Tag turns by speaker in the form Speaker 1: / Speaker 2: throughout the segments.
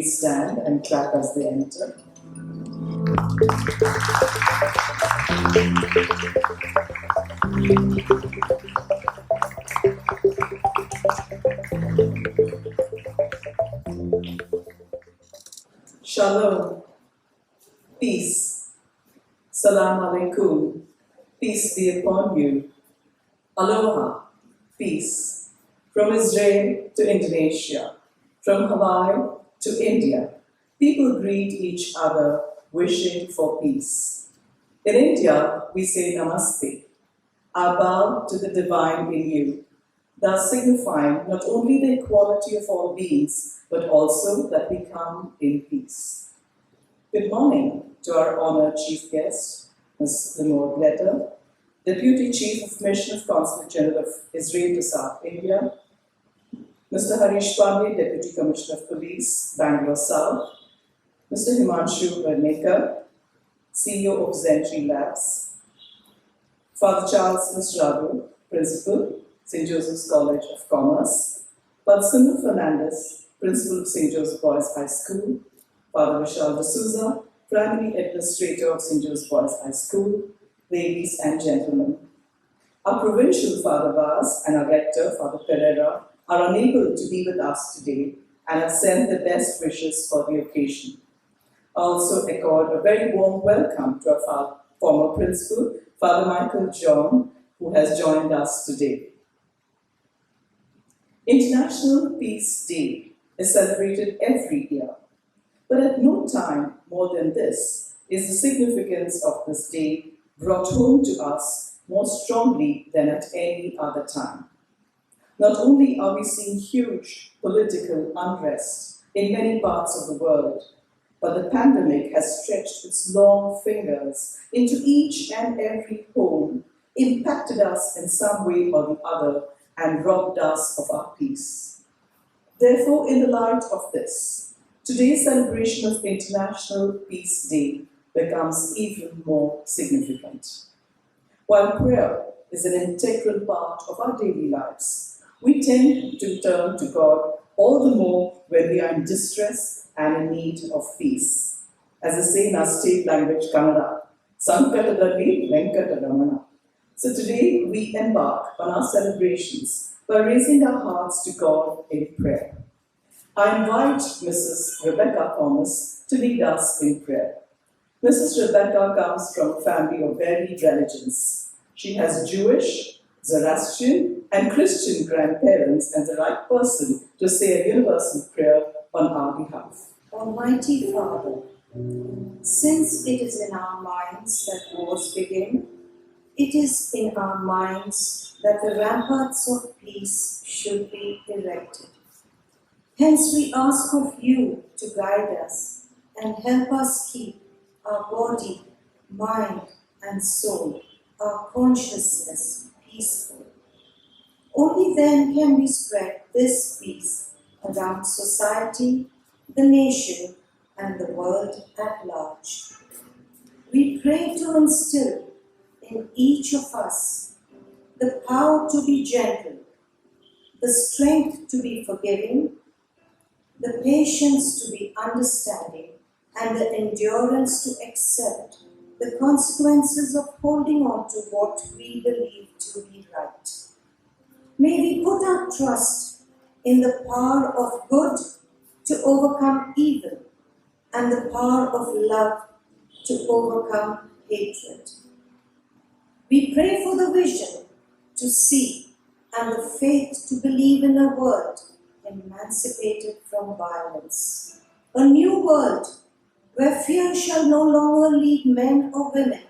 Speaker 1: Please stand and clap as they enter. Shalom, peace, salam alaikum, peace be upon you. Aloha, peace, from Israel to Indonesia, from Hawaii to India, people greet each other wishing for peace. In India, we say namaste, our bow to the divine in you, thus signifying not only the equality of all beings, but also that we come in peace. Good morning to our honored chief guest, Ms. Limor Glitter, Deputy Chief of Mission of Consulate General of Israel to South India, Mr. Harish Pandey, Deputy Commissioner of Police, Bangalore South, Mr. Himanshu Varnekar, CEO of Zentree Labs, Father Charles Radu, Principal, St. Joseph's College of Commerce, Father Sunil Fernandez, Principal of St. Joseph Boys High School, Father Vishal D'Souza, Primary Administrator of St. Joseph Boys High School, ladies and gentlemen. Our Provincial Father Vaz and our Rector, Father Pereira, are unable to be with us today and have sent the best wishes for the occasion. I also accord a very warm welcome to our former Principal, Father Michael John, who has joined us today. International Peace Day is celebrated every year, but at no time more than this is the significance of this day brought home to us more strongly than at any other time. Not only are we seeing huge political unrest in many parts of the world, but the pandemic has stretched its long fingers into each and every home, impacted us in some way or the other, and robbed us of our peace. Therefore, in the light of this, today's celebration of International Peace Day becomes even more significant. While prayer is an integral part of our daily lives, we tend to turn to God all the more when we are in distress and in need of peace. As they say in our state language, Kannada, Sankatadalli Venkataramana. So today we embark on our celebrations by raising our hearts to God in prayer. I invite Mrs. Rebecca Thomas to lead us in prayer. Mrs. Rebecca comes from a family of varied religions. She has Jewish, Zoroastrian, and Christian grandparents and the right person to say a universal prayer on our behalf.
Speaker 2: Almighty Father, since it is in our minds that wars begin, it is in our minds that the ramparts of peace should be erected. Hence we ask of you to guide us and help us keep our body, mind, and soul, our consciousness peaceful. Only then can we spread this peace around society, the nation, and the world at large. We pray to instill in each of us the power to be gentle, the strength to be forgiving, the patience to be understanding, and the endurance to accept the consequences of holding on to what we believe to be right. May we put our trust in the power of good to overcome evil and the power of love to overcome hatred. We pray for the vision to see and the faith to believe in a world emancipated from violence. A new world where fear shall no longer lead men or women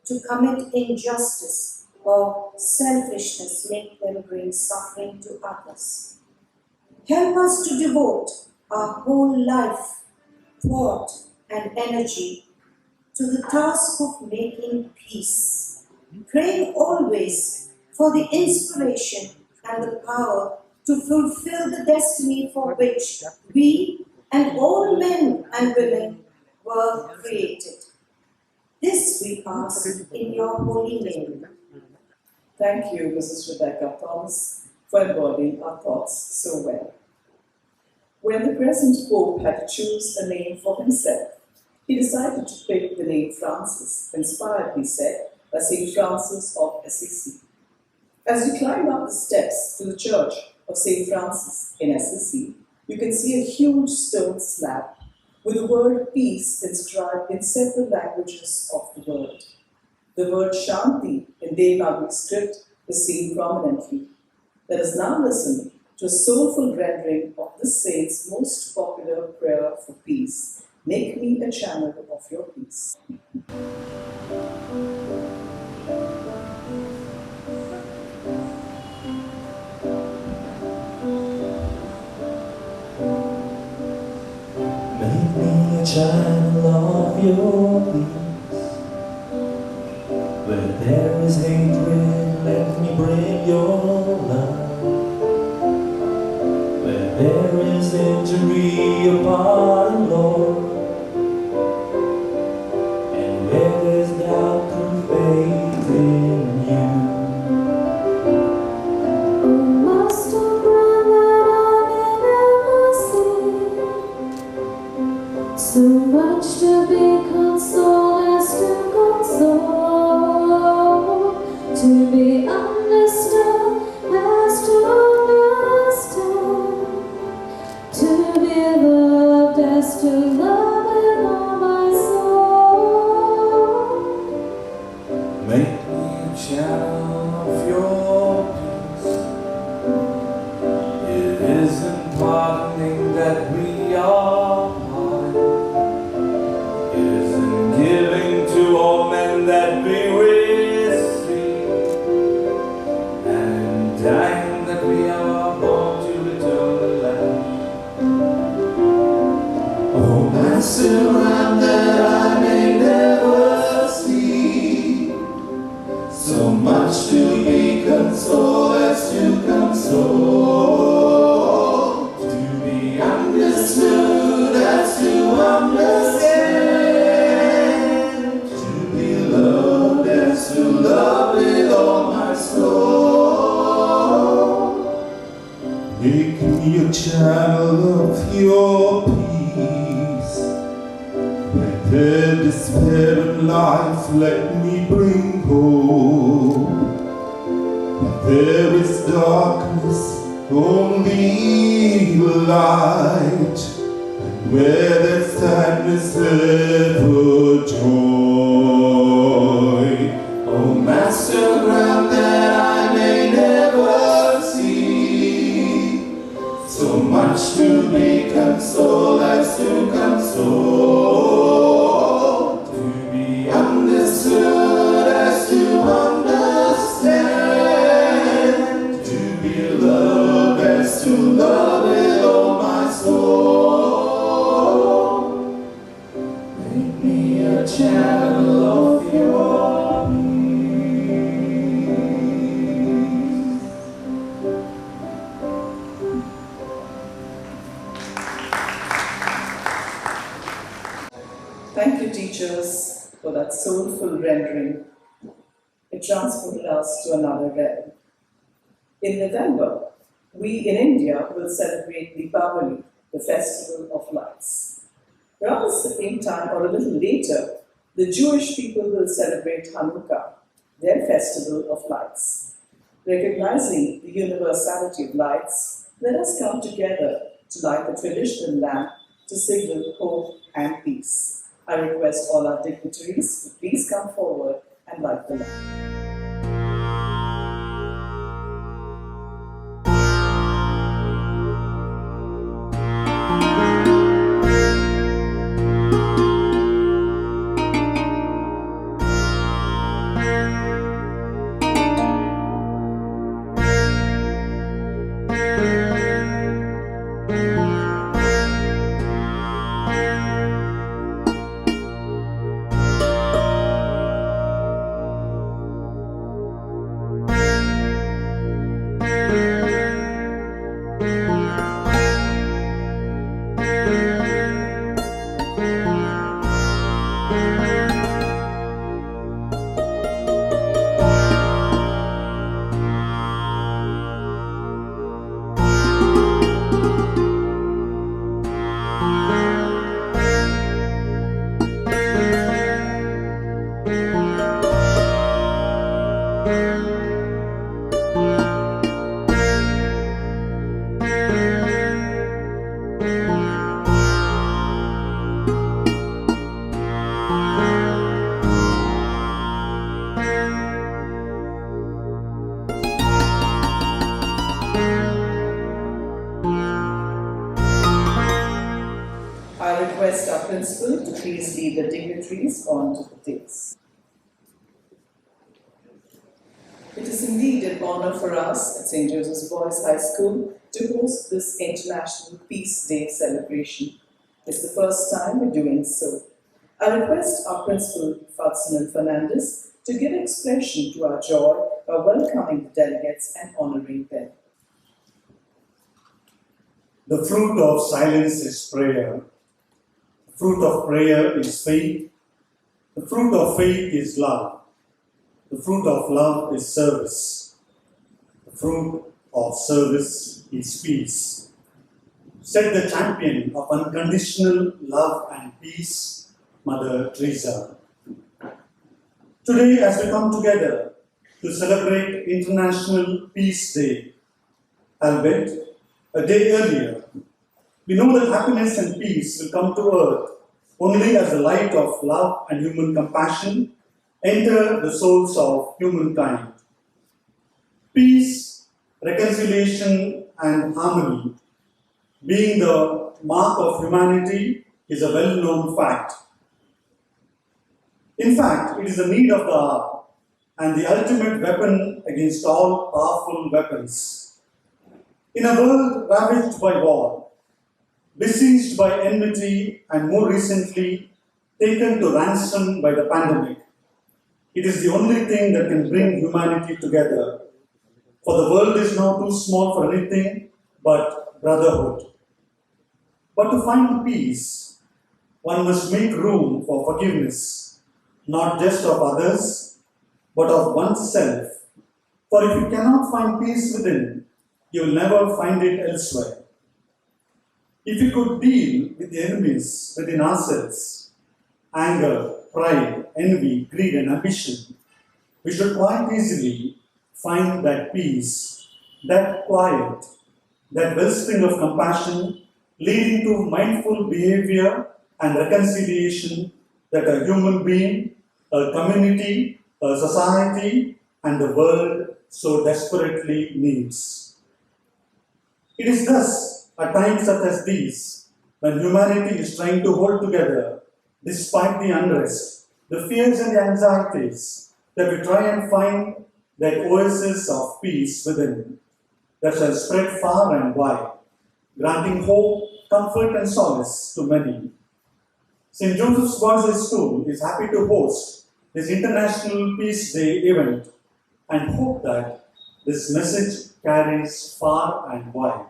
Speaker 2: to commit injustice or selfishness make them bring suffering to others. Help us to devote our whole life, thought, and energy to the task of making peace, praying always for the inspiration and the power to fulfill the destiny for which we and all men and women were created. This we ask in your holy name.
Speaker 1: Thank you, Mrs. Rebecca Thomas, for embodying our thoughts so well. When the present Pope had to choose a name for himself, he decided to pick the name Francis, inspired, he said, by St. Francis of Assisi. As you climb up the steps to the church of St. Francis in Assisi, you can see a huge stone slab with the word peace inscribed in several languages of the world. The word Shanti in Bengaluru script is seen prominently. Let us now listen to a soulful rendering of this saint's most popular prayer for peace. Make me a channel of your peace.
Speaker 3: Make me a channel of your peace. Where there is hatred, let me bring your love. Where there is injury, your pardon, Lord. And where there's doubt, come faith in you.
Speaker 4: Oh, Master, grant that I may never sin, so much to be consoled as to console, to be understood as to understand, to be loved as to love with all my soul.
Speaker 3: Make me a channel of your peace. It isn't pardoning that we are parted. It isn't giving to all men that we receive. And in dying that we are born to return the land. Oh, Master, grant that I may never see so much to be consoled as to console, to be understood as to understand, to be loved as to love with all my soul. Make me a channel of your peace. Where there despair in life, let me bring hope. Where there is darkness, only light. And where there's sadness, ever joy. Oh, Master, grant that I may never see so much to be consoled as to console, to be understood as to understand, to be loved as to love with all my soul. Make me a channel of your peace.
Speaker 1: Thank you, teachers, for that soulful rendering. It transported us to another realm. In November, we in India will celebrate Deepavali, the festival of lights. Around the same time, or a little later, the Jewish people will celebrate Hanukkah, their festival of lights. Recognizing the universality of lights, let us come together to light the traditional lamp to signal hope and peace. I request all our dignitaries to please come forward and light the lamp. Principal to please lead the dignitaries on to the dais. It is indeed an honor for us at St. Joseph's Boys High School to host this International Peace Day celebration. It's the first time we're doing so. I request our Principal, Ferdinand Fernandez, to give expression to our joy by welcoming the delegates and honoring them.
Speaker 5: The fruit of silence is prayer. The fruit of prayer is faith. The fruit of faith is love. The fruit of love is service. The fruit of service is peace. Said the champion of unconditional love and peace, Mother Teresa. Today, as we come together to celebrate International Peace Day, albeit a day earlier, we know that happiness and peace will come to earth only as the light of love and human compassion enter the souls of humankind. Peace, reconciliation, and harmony, being the mark of humanity, is a well-known fact. In fact, it is the need of the hour and the ultimate weapon against all powerful weapons. In a world ravaged by war, besieged by enmity, and more recently, taken to ransom by the pandemic, it is the only thing that can bring humanity together. For the world is now too small for anything but brotherhood. But to find peace, one must make room for forgiveness, not just of others, but of oneself. For if you cannot find peace within, you will never find it elsewhere. If we could deal with the enemies within ourselves, anger, pride, envy, greed, and ambition, we should quite easily find that peace, that quiet, that wellspring of compassion leading to mindful behavior and reconciliation that a human being, a community, a society, and the world so desperately needs. It is thus, at times such as these, when humanity is trying to hold together despite the unrest, the fears and the anxieties, that we try and find that oasis of peace within, that shall spread far and wide, granting hope, comfort, and solace to many. St. Joseph's Boys High School is happy to host this International Peace Day event and hope that this message carries far and wide.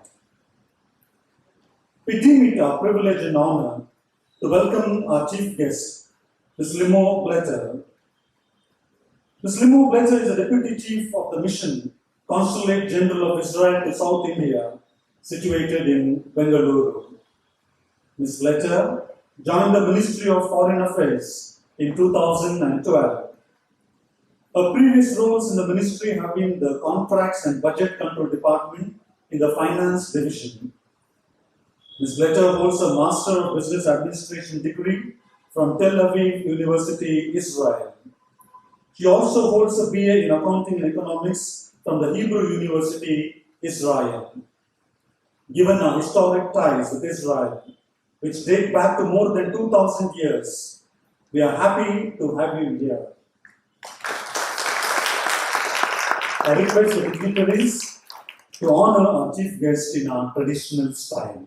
Speaker 5: We deem it our privilege and honor to welcome our chief guest, Ms. Limo Bletter. Ms. Limo Bletter is the Deputy Chief of the Mission, Consulate General of Israel to South India, situated in Bengaluru. Ms. Bletter joined the Ministry of Foreign Affairs in 2012. Her previous roles in the ministry have been the Contracts and Budget Control Department in the Finance Division. Ms. Bletter holds a Master of Business Administration degree from Tel Aviv University, Israel. She also holds a BA in Accounting and Economics from the Hebrew University, Israel. Given our historic ties with Israel, which date back to more than 2,000 years, we are happy to have you here. I request the dignitaries to honor our chief guest in our traditional style.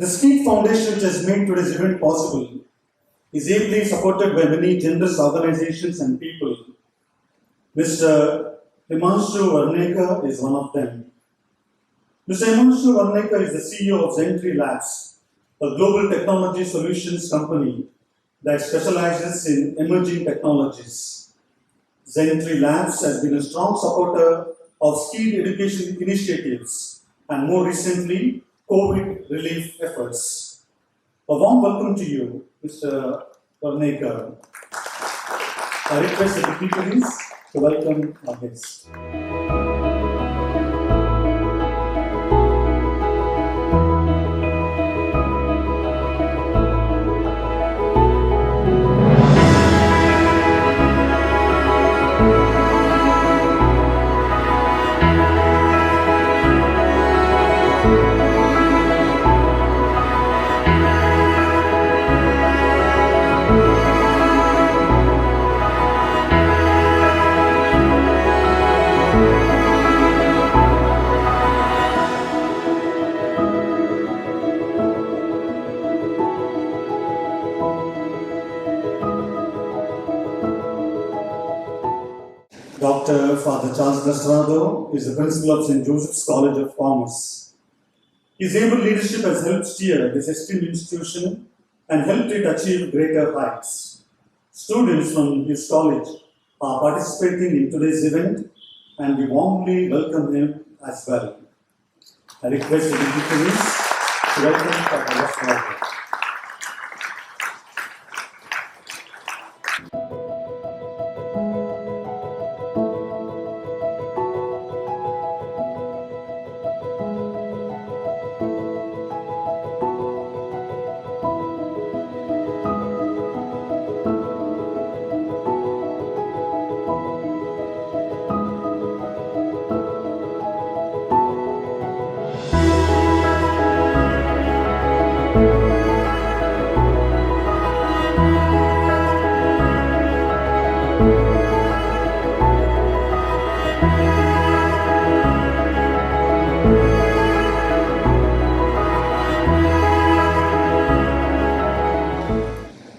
Speaker 5: The Skeet Foundation, which has made today's event possible, is ably supported by many generous organizations and people. Mr. Himanshu Varnekar is one of them. Mr. Himanshu Varnekar is the CEO of Zentry Labs, a global technology solutions company that specializes in emerging technologies. Zentry Labs has been a strong supporter of Skeet education initiatives and more recently, COVID relief efforts. A warm welcome to you, Mr. Varnekar. I request the dignitaries to welcome our guest. Dr. Father Charles Estrado is the principal of St. Joseph's College of Commerce. His able leadership has helped steer this esteemed institution and helped it achieve greater heights. Students from his college are participating in today's event and we warmly welcome him as well. I request the dignitaries to welcome Father Estrado.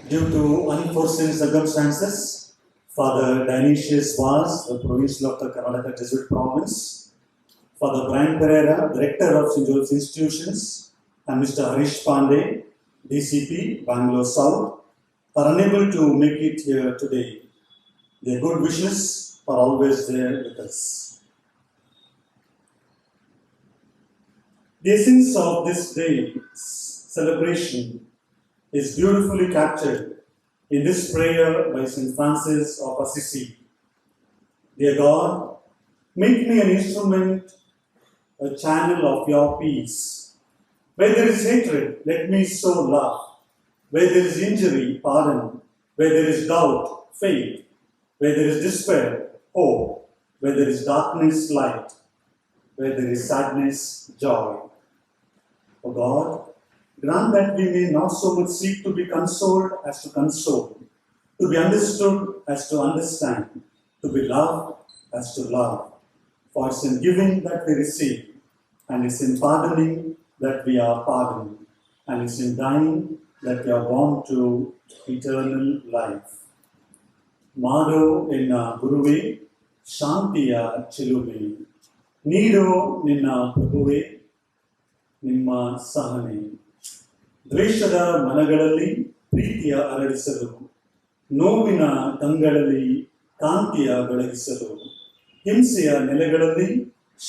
Speaker 5: Due to unforeseen circumstances, Father Dionysius Vaz, the provincial of the Karnataka Jesuit province, Father Brian Pereira, director of St. Joseph's Institutions, and Mr. Harish Pandey, DCP, Bangalore South, are unable to make it here today. Their good wishes are always there with us. The essence of this day's celebration is beautifully captured in this prayer by St. Francis of Assisi. Dear God, make me an instrument, a channel of your peace. Where there is hatred, let me sow love. Where there is injury, pardon. Where there is doubt, faith. Where there is despair, hope. Where there is darkness, light. Where there is sadness, joy. O God, grant that we may not so much seek to be consoled as to console, to be understood as to understand, to be loved as to love. For it's in giving that we receive, and it's in pardoning that we are pardoned, and it's in dying that we are born to eternal life. Mado enna Guruve, Shantiya Chiluve, Nido ninna Prabhuve, Nimma Sahane. ದ್ವೇಷದ ಮನಗಳಲ್ಲಿ ಪ್ರೀತಿಯ ಅರಳಿಸಲು, ನೋವಿನ ಕಂಗಳಲ್ಲಿ ಕಾಂತಿಯ ಬೆಳಗಿಸಲು, ಹಿಂಸೆಯ ನೆಲೆಗಳಲ್ಲಿ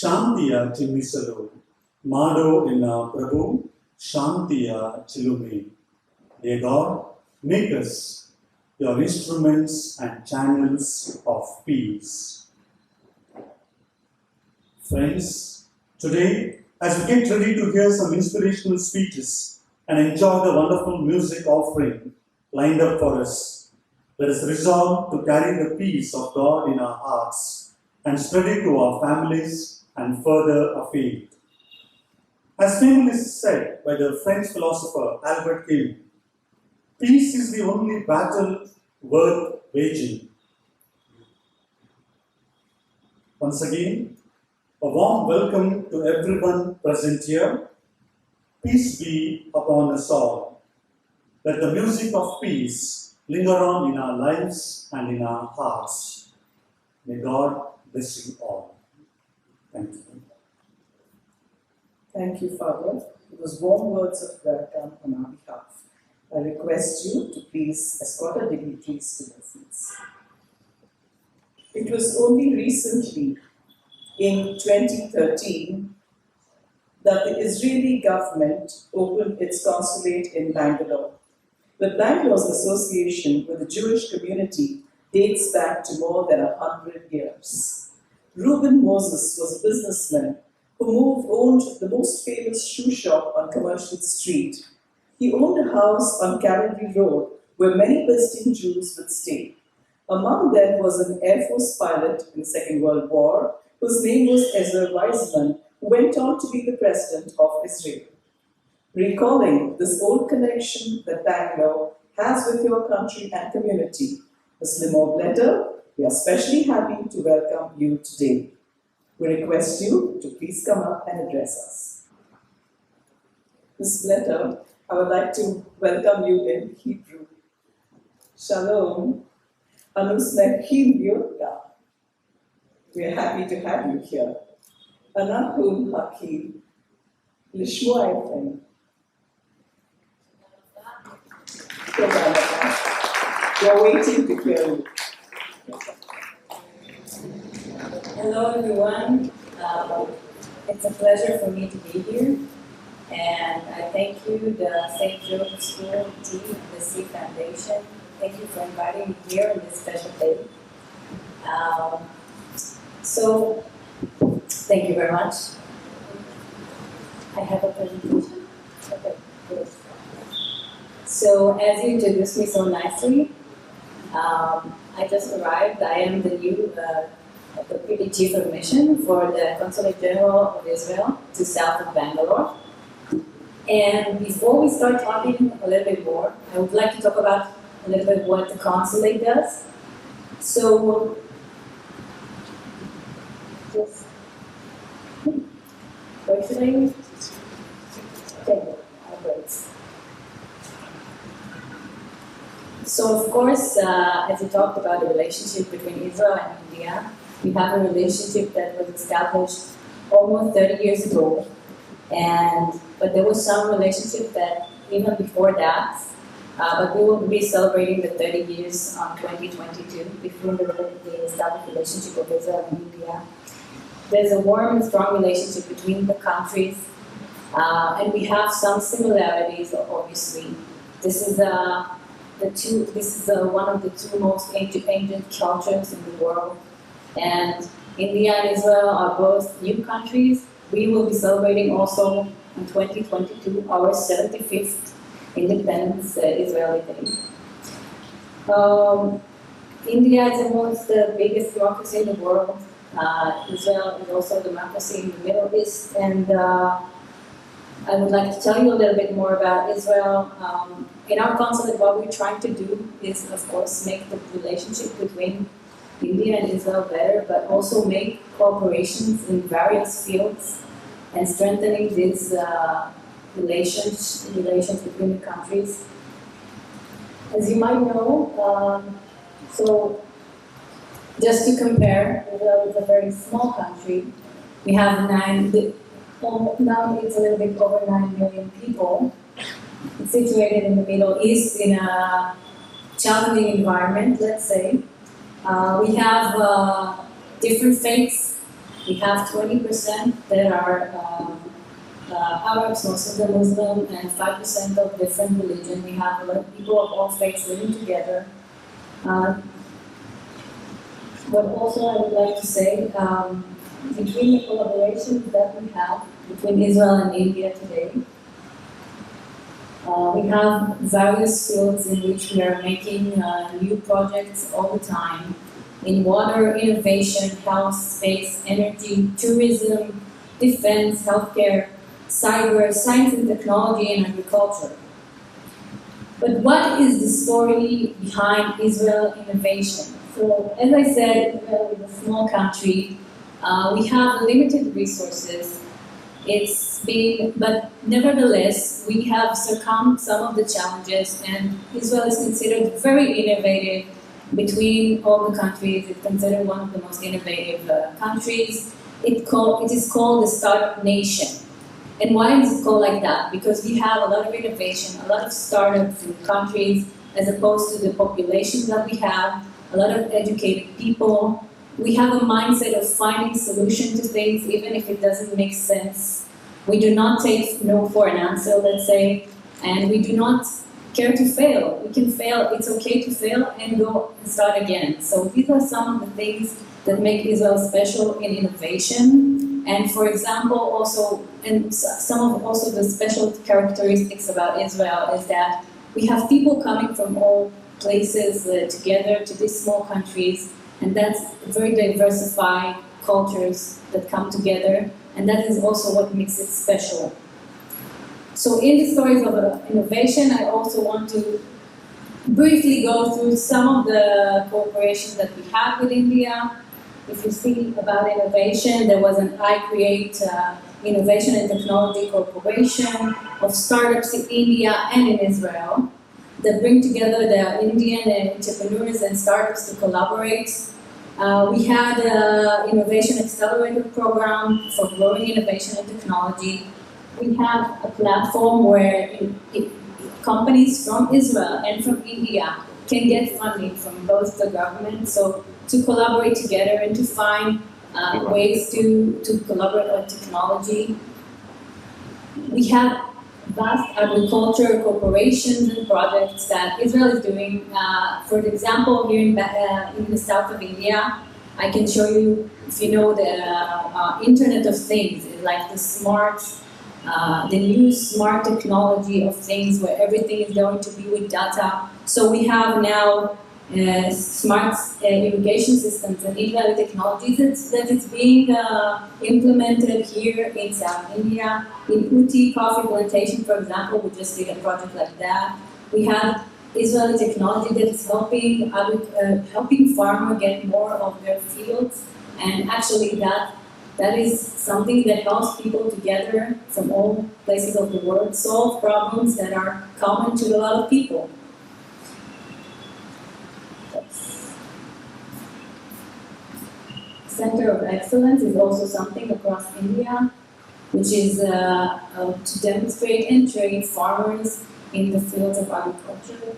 Speaker 5: ಶಾಂತಿಯ ಚಿಮ್ಮಿಸಲು, ಮಾಡೋ ಎನ್ನ ಪ್ರಭು ಶಾಂತಿಯ ಚಿಲುಮೆ. Dear God, make us your instruments and channels of peace. Friends, today, as we get ready to hear some inspirational speeches and enjoy the wonderful music offering lined up for us, let us resolve to carry the peace of God in our hearts and spread it to our families and further afield. As famously said by the French philosopher Albert Camus, peace is the only battle worth waging. Once again, a warm welcome to everyone present here. Peace be upon us all. Let the music of peace linger on in our lives and in our hearts. May God bless you all. Thank you.
Speaker 1: Thank you, Father, for those warm words of welcome on our behalf. I request you to please escort our dignitaries to their seats. It was only recently, in 2013, that the Israeli government opened its consulate in Bangalore. But Bangalore's association with the Jewish community dates back to more than 100 years. Reuben Moses was a businessman who owned the most famous shoe shop on Commercial Street. He owned a house on Calvary Road where many visiting Jews would stay. Among them was an Air Force pilot in the Second World War, whose name was Ezra Weizmann, who went on to be the president of Israel. Recalling this old connection that Bangalore has with your country and community, Muslim or Letter, we are especially happy to welcome you today. We request you to please come up and address us. Ms. Letter, I would like to welcome you in Hebrew. Shalom, Anusmechim Yurka. We are happy to have you here. Anachum Hakim, Lishmoa Ephraim. We are waiting to hear you.
Speaker 6: Hello everyone, it's a pleasure for me to be here, and I thank you, the St. Joseph School team and the C Foundation. Thank you for inviting me here on this special day. So, thank you very much. I have a presentation. Okay, good. So, as you introduced me so nicely, I just arrived. I am the new Deputy Chief of Mission for the Consulate General of Israel to south of Bangalore. And before we start talking a little bit more, I would like to talk about a little bit what the consulate does. So, just, where should I use? Okay, I'll wait. So, of course, as we talked about the relationship between Israel and India, we have a relationship that was established almost 30 years ago. But there was some relationship that even before that, but we will be celebrating the 30 years on 2022 between the established relationship of Israel and India. There's a warm and strong relationship between the countries, and we have some similarities, obviously. This is one of the two most ancient cultures in the world. And India and Israel are both new countries. We will be celebrating also in 2022 our 75th Independence Israeli Day. India is almost the biggest democracy in the world. Israel is also a democracy in the Middle East. And I would like to tell you a little bit more about Israel. In our consulate, what we're trying to do is, of course, make the relationship between India and Israel better, but also make cooperations in various fields and strengthening these relations between the countries. As you might know, so just to compare, Israel is a very small country. We have now it's a little bit over 9 million people. It's situated in the Middle East in a challenging environment, let's say. We have different faiths. We have 20% that are Arabs, most of them Muslim, and 5% of different religion. We have a lot of people of all faiths living together. But also I would like to say, between the collaborations that we have between Israel and India today, we have various fields in which we are making new projects all the time. In water, innovation, health, space, energy, tourism, defense, healthcare, cyber, science and technology, and agriculture. But what is the story behind Israel innovation? So, as I said, Israel is a small country. We have limited resources. But nevertheless, we have succumbed some of the challenges, and Israel is considered very innovative between all the countries. It's considered one of the most innovative countries. It is called the startup nation. And why is it called like that? Because we have a lot of innovation, a lot of startups in countries, as opposed to the population that we have, a lot of educated people. We have a mindset of finding solutions to things, even if it doesn't make sense. We do not take no for an answer, let's say, and we do not care to fail. We can fail, it's okay to fail and go and start again. So these are some of the things that make Israel special in innovation. And for example, also, and some of also the special characteristics about Israel is that we have people coming from all places together to these small countries, and that's very diversified cultures that come together, and that is also what makes it special. So in the stories of innovation, I also want to briefly go through some of the cooperation that we have with India. If you see about innovation, there was an I Create Innovation and Technology Corporation of startups in India and in Israel that bring together the Indian entrepreneurs and startups to collaborate. We had an Innovation Accelerator Program for growing innovation and technology. We have a platform where companies from Israel and from India can get funding from both the government, so to collaborate together and to find ways to collaborate on technology. We have vast agriculture corporations and projects that Israel is doing. For example, here in the south of India, I can show you, if you know the Internet of Things, like the new smart technology of things where everything is going to be with data. So we have now smart irrigation systems and Israeli technologies that is being implemented here in South India. In Uti coffee plantation, for example, we just did a project like that. We have Israeli technology that is helping farmers get more of their fields, and actually that is something that helps people together from all places of the world solve problems that are common to a lot of people. Center of Excellence is also something across India, which is to demonstrate and train farmers in the fields of agriculture.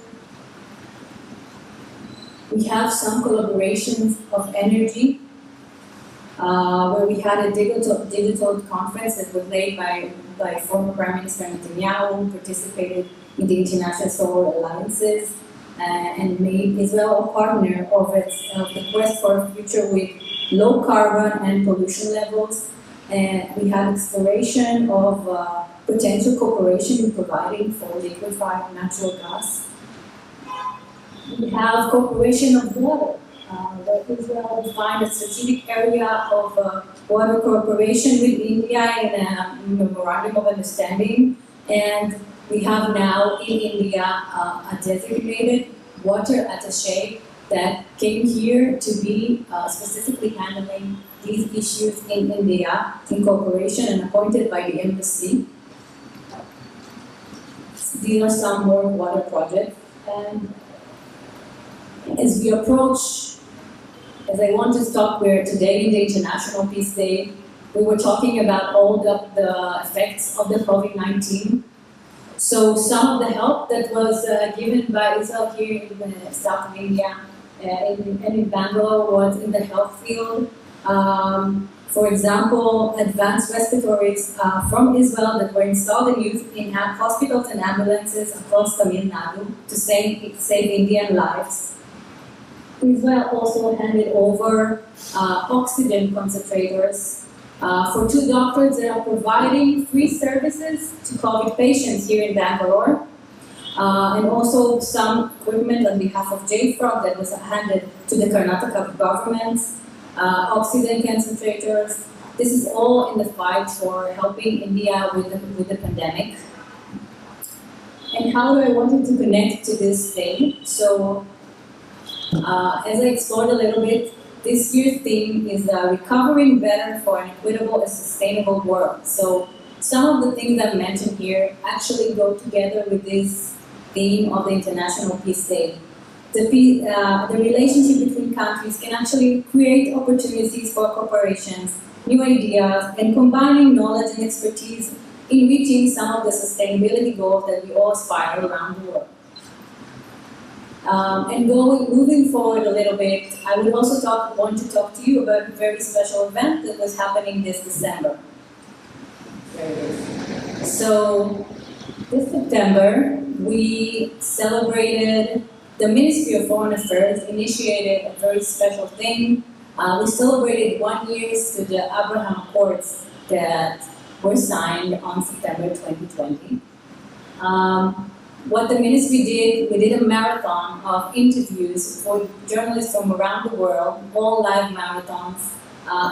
Speaker 6: We have some collaborations of energy, where we had a digital conference that was led by former Prime Minister Netanyahu, participated in the International Solar Alliances, and made Israel a partner of the quest for a future with low carbon and pollution levels. And we have exploration of potential cooperation in providing for liquefied natural gas. We have cooperation of water. That Israel defined a strategic area of water cooperation with India in a memorandum of understanding, and we have now in India a designated water attaché that came here to be specifically handling these issues in India in cooperation and appointed by the embassy. These are some more water projects, and as we approach, as I want to stop where today in the International Peace Day, we were talking about all the effects of the COVID-19. So some of the help that was given by Israel here in South of India and in Bangalore was in the health field. For example, advanced respiratories from Israel that were installed in hospitals and ambulances across Tamil Nadu to save Indian lives. Israel also handed over oxygen concentrators for 2 doctors that are providing free services to COVID patients here in Bangalore, and also some equipment on behalf of JFrog that was handed to the Karnataka government, oxygen concentrators. This is all in the fight for helping India with the pandemic. And how do I want to connect to this thing? So, as I explored a little bit, this year's theme is Recovering Better for an Equitable and Sustainable World. So some of the things I've mentioned here actually go together with this theme of the International Peace Day. The relationship between countries can actually create opportunities for corporations, new ideas, and combining knowledge and expertise in reaching some of the sustainability goals that we all aspire around the world. Moving forward a little bit, I would also want to talk to you about a very special event that was happening this December. There it is. So, this September, we celebrated, the Ministry of Foreign Affairs initiated a very special thing. We celebrated 1 year to the Abraham Accords that were signed on September 2020. What the ministry did, we did a marathon of interviews for journalists from around the world, all live marathons,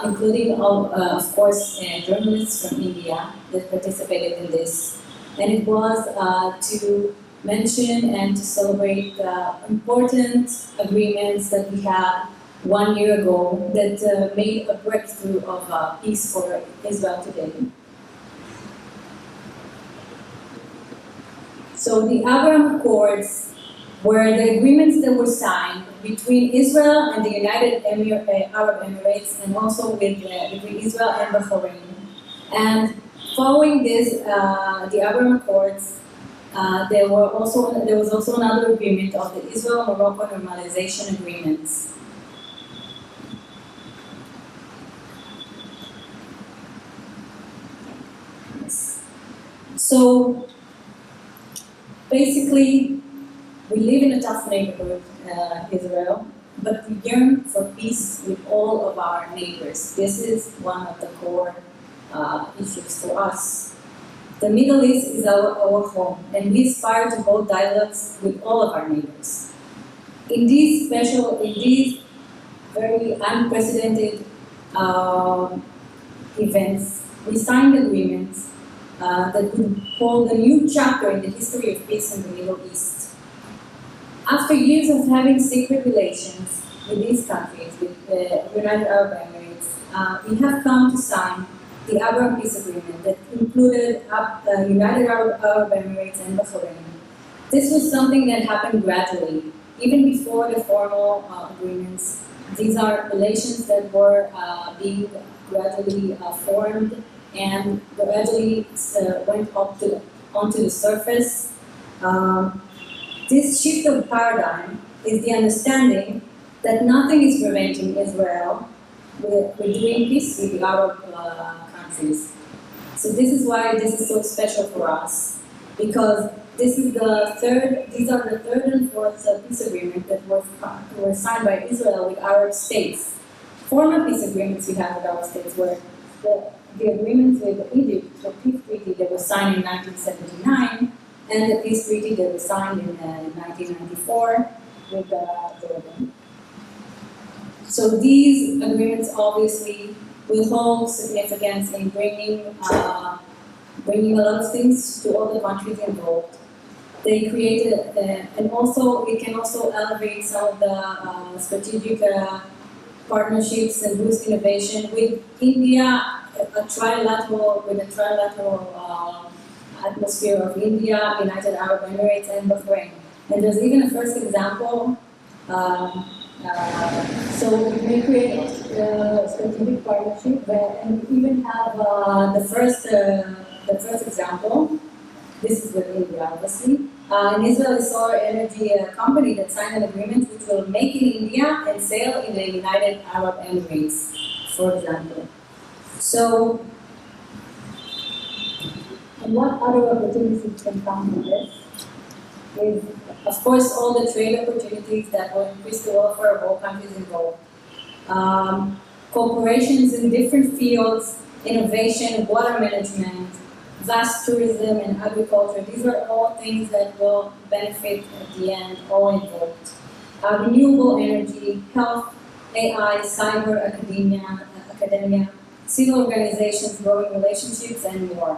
Speaker 6: including, of course, journalists from India that participated in this. And it was to mention and to celebrate important agreements that we had 1 year ago that made a breakthrough of peace for Israel today. So the Abraham Accords were the agreements that were signed between Israel and the United Arab Emirates, and also between Israel and Bahrain. And following this, the Abraham Accords, there was also another agreement of the Israel-Morocco Normalization Agreements. So, basically, we live in a tough neighborhood, Israel, but we yearn for peace with all of our neighbors. This is one of the core issues for us. The Middle East is our home, and we aspire to hold dialogues with all of our neighbors. In these very unprecedented events, we signed agreements that would hold a new chapter in the history of peace in the Middle East. After years of having secret relations with these countries, with the United Arab Emirates, we have come to sign the Abraham Peace Agreement that included United Arab Emirates and Bahrain. This was something that happened gradually, even before the formal agreements. These are relations that were being gradually formed and gradually went onto the surface. This shift of paradigm is the understanding that nothing is preventing Israel with doing peace with the Arab countries. So this is why this is so special for us, because these are the third and fourth peace agreement that were signed by Israel with Arab states. Former peace agreements we have with Arab states were the agreements with Egypt, the peace treaty that was signed in 1979, and the peace treaty that was signed in 1994 with Jordan. So these agreements obviously will hold significance in bringing a lot of things to all the countries involved. They created, and also it can also elevate some of the strategic partnerships and boost innovation with India. A trilateral atmosphere of India, United Arab Emirates, and Bahrain. And there's even a first example. So we may create a strategic partnership, and we even have the first example. This is with India, obviously. In Israel, a solar energy company that signed an agreement which will make in India and sell in the United Arab Emirates, for example. So, and what other opportunities can come from this is, of course, all the trade opportunities that will increase the welfare of all countries involved. Corporations in different fields, innovation, water management, vast tourism and agriculture, these are all things that will benefit at the end all involved. Renewable energy, health, AI, cyber, academia, civil organizations, growing relationships, and more.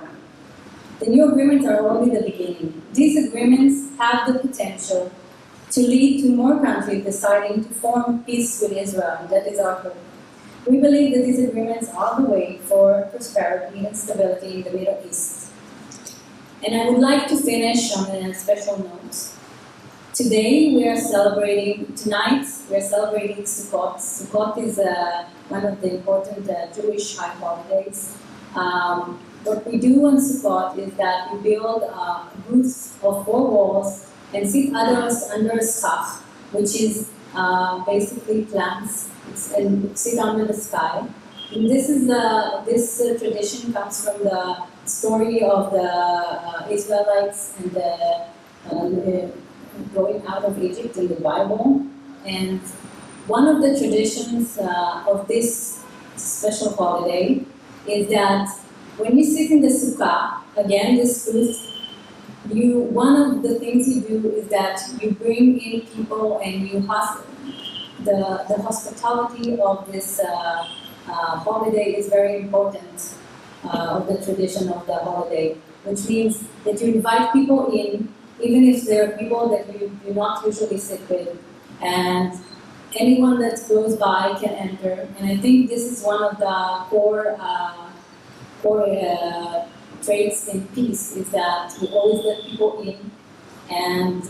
Speaker 6: The new agreements are only the beginning. These agreements have the potential to lead to more countries deciding to form peace with Israel, and that is our hope. We believe that these agreements are the way for prosperity and stability in the Middle East. And I would like to finish on a special note. Tonight we are celebrating Sukkot. Sukkot is one of the important Jewish high holidays. What we do on Sukkot is that we build a booth of 4 walls and sit others under a schach, which is basically plants, and sit under the sky. And this tradition comes from the story of the Israelites and the going out of Egypt in the Bible. And one of the traditions of this special holiday is that when you sit in the sukkah, again this booth, one of the things you do is that you bring in people and you the hospitality of this holiday is very important of the tradition of the holiday, which means that you invite people in, even if there are people that you do not usually sit with, and anyone that goes by can enter. And I think this is one of the core traits in peace, is that we always let people in and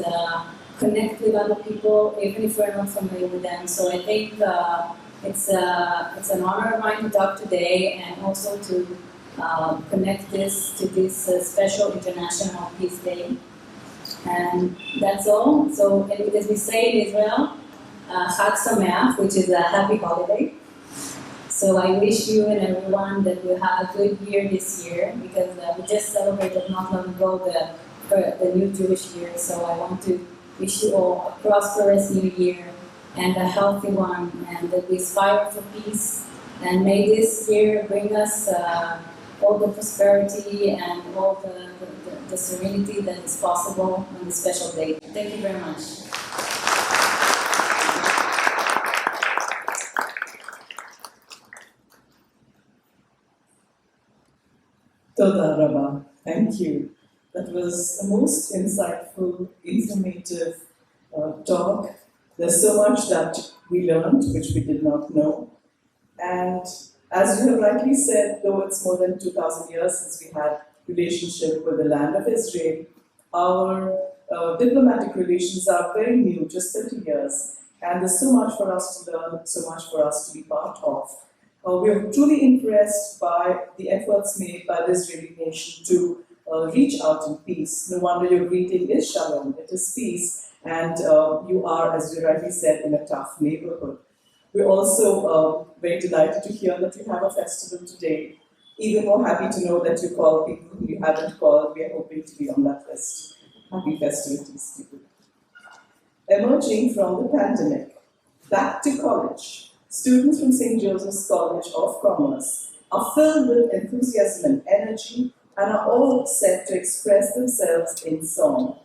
Speaker 6: connect with other people, even if we're not familiar with them. So I think it's an honor of mine to talk today, and also to connect this to this special International Peace Day. And that's all. So, as we say in Israel, Chag Sameach, which is a happy holiday. So I wish you and everyone that you have a good year this year, because we just celebrated not long ago the new Jewish year. So I want to wish you all a prosperous new year and a healthy one, and that we aspire for peace. And may this year bring us all the prosperity and all the serenity that is possible on this special day. Thank you very much.
Speaker 1: Toda Rabba. Thank you. That was a most insightful, informative talk. There's so much that we learned which we did not know. And as you have rightly said, though it's more than 2,000 years since we had relationship with the land of Israel, our diplomatic relations are very new, just 30 years. And there's so much for us to learn, so much for us to be part of. We are truly impressed by the efforts made by the Israeli nation to reach out in peace. No wonder your greeting is Shalom, it is peace, and you are, as you rightly said, in a tough neighborhood. We're also very delighted to hear that you have a festival today. Even more happy to know that you call people who you haven't called. We are hoping to be on that list. Happy festivities, people. Emerging from the pandemic, back to college. Students from St. Joseph's College of Commerce are filled with enthusiasm and energy and are all set to express themselves in song.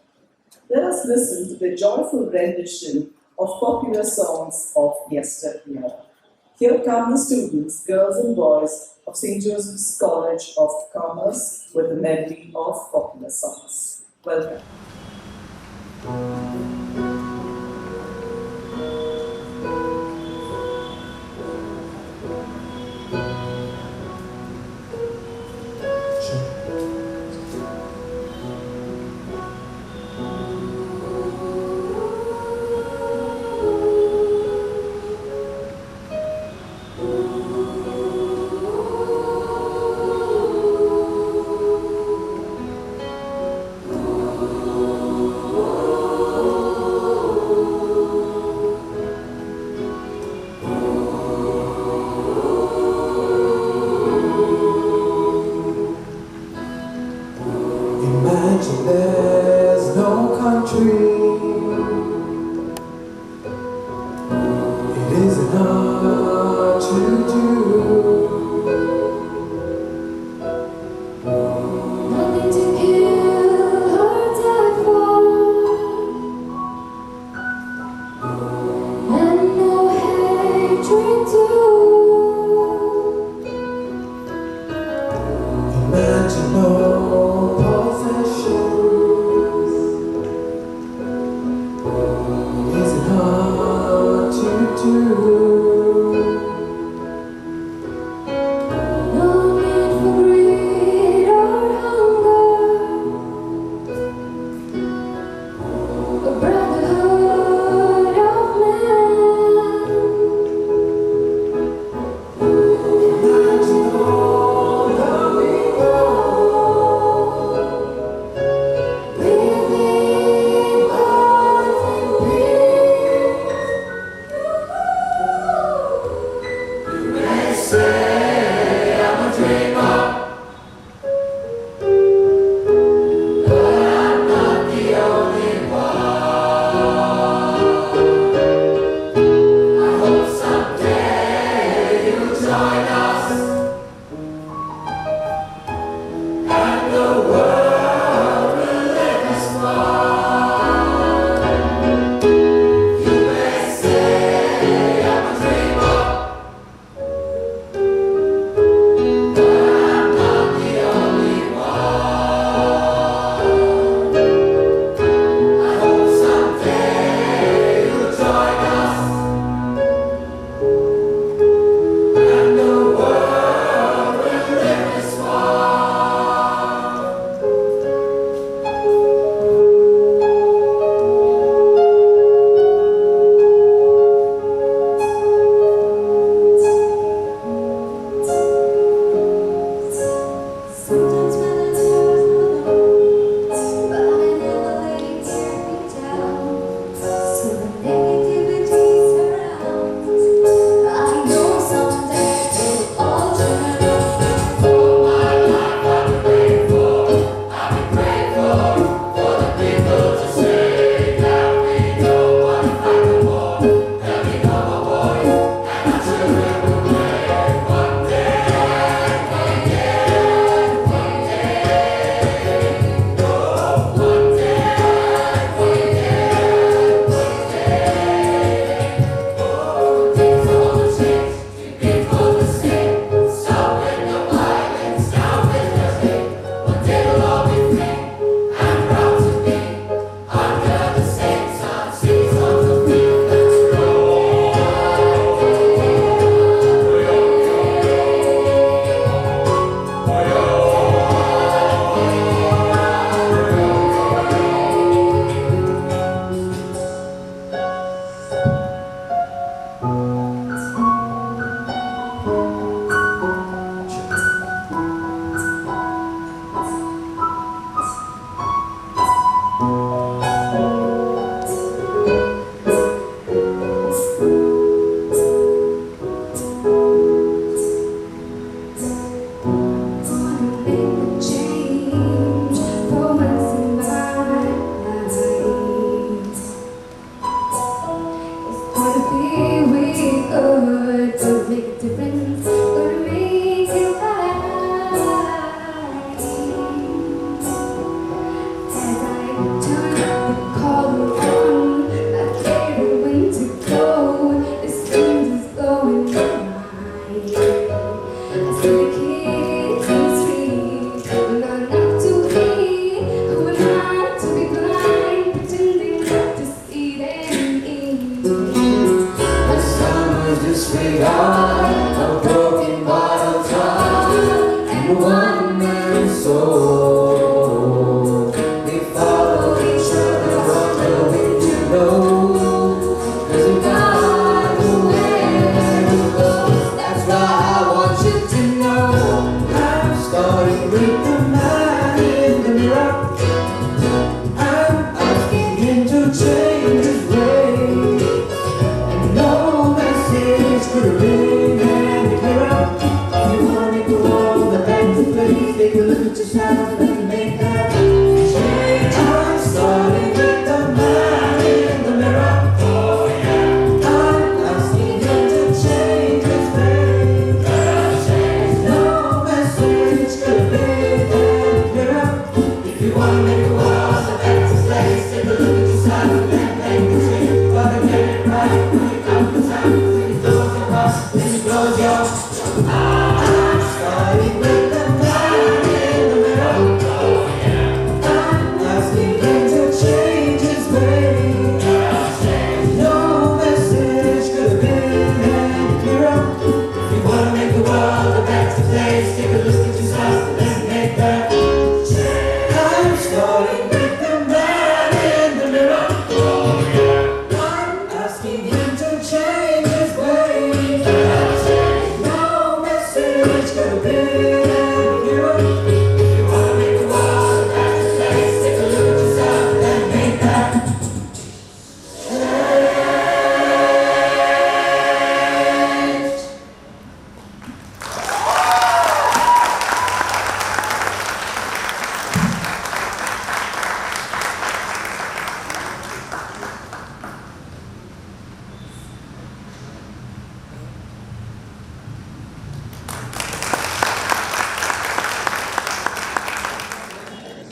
Speaker 1: Let us listen to the joyful rendition of popular songs of yesteryear. Here come the students, girls and boys, of St. Joseph's College of Commerce with a medley of popular songs. Welcome.
Speaker 4: Oh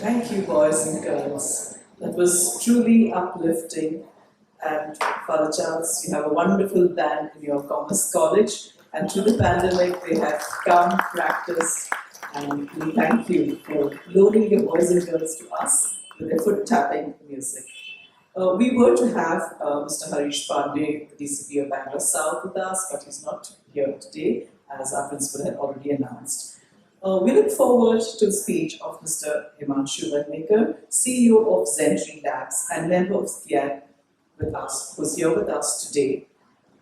Speaker 1: Thank you, boys and girls. That was truly uplifting. And Father Charles, you have a wonderful band in your Commerce College. And through the pandemic, they have come, practiced, and we thank you for loaning your boys and girls to us with their foot tapping music. We were to have Mr. Harish Pandey, the DCP of Bangalore South, with us, but he's not here today, as our principal had already announced. We look forward to the speech of Mr. Himanshu Vadnekar, CEO of Zentree Labs and member of SKIAD with us, who's here with us today.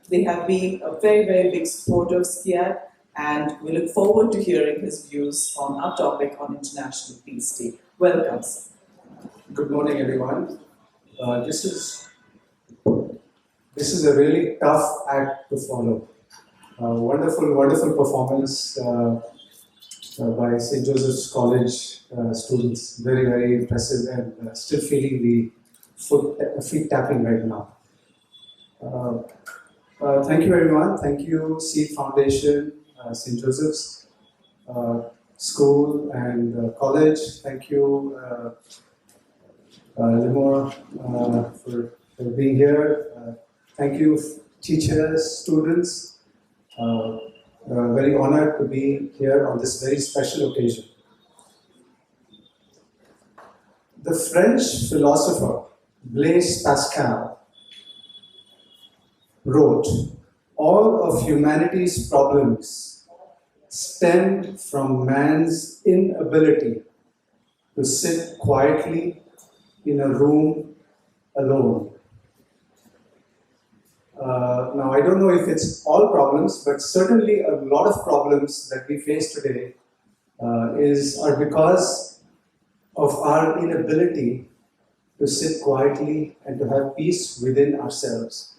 Speaker 1: They have been a very, very big supporter of SKIAD, and we look forward to hearing his views on our topic on International Peace Day. Welcome, sir.
Speaker 7: Good morning, everyone. This is a really tough act to follow. Wonderful performance by St. Joseph's College students. Very impressive, and still feeling the feet tapping right now. Thank you, everyone. Thank you, Seed Foundation, St. Joseph's School and College. Thank you, Limor, for being here. Thank you, teachers, students. Very honored to be here on this very special occasion. The French philosopher Blaise Pascal wrote, "All of humanity's problems stem from man's inability to sit quietly in a room alone." Now, I don't know if it's all problems, but certainly a lot of problems that we face today are because of our inability to sit quietly and to have peace within ourselves.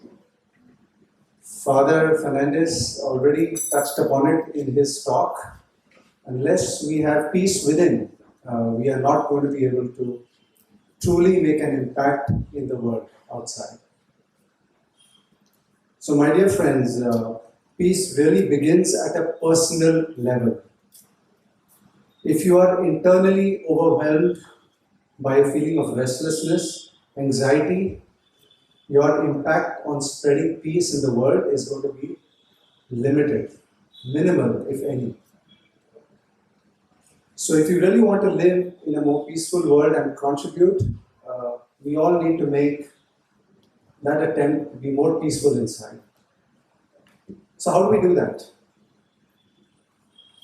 Speaker 7: Father Fernandez already touched upon it in his talk. Unless we have peace within, we are not going to be able to truly make an impact in the world outside. So, my dear friends, peace really begins at a personal level. If you are internally overwhelmed by a feeling of restlessness, anxiety, your impact on spreading peace in the world is going to be limited, minimal, if any. So if you really want to live in a more peaceful world and contribute, we all need to make that attempt to be more peaceful inside. So how do we do that?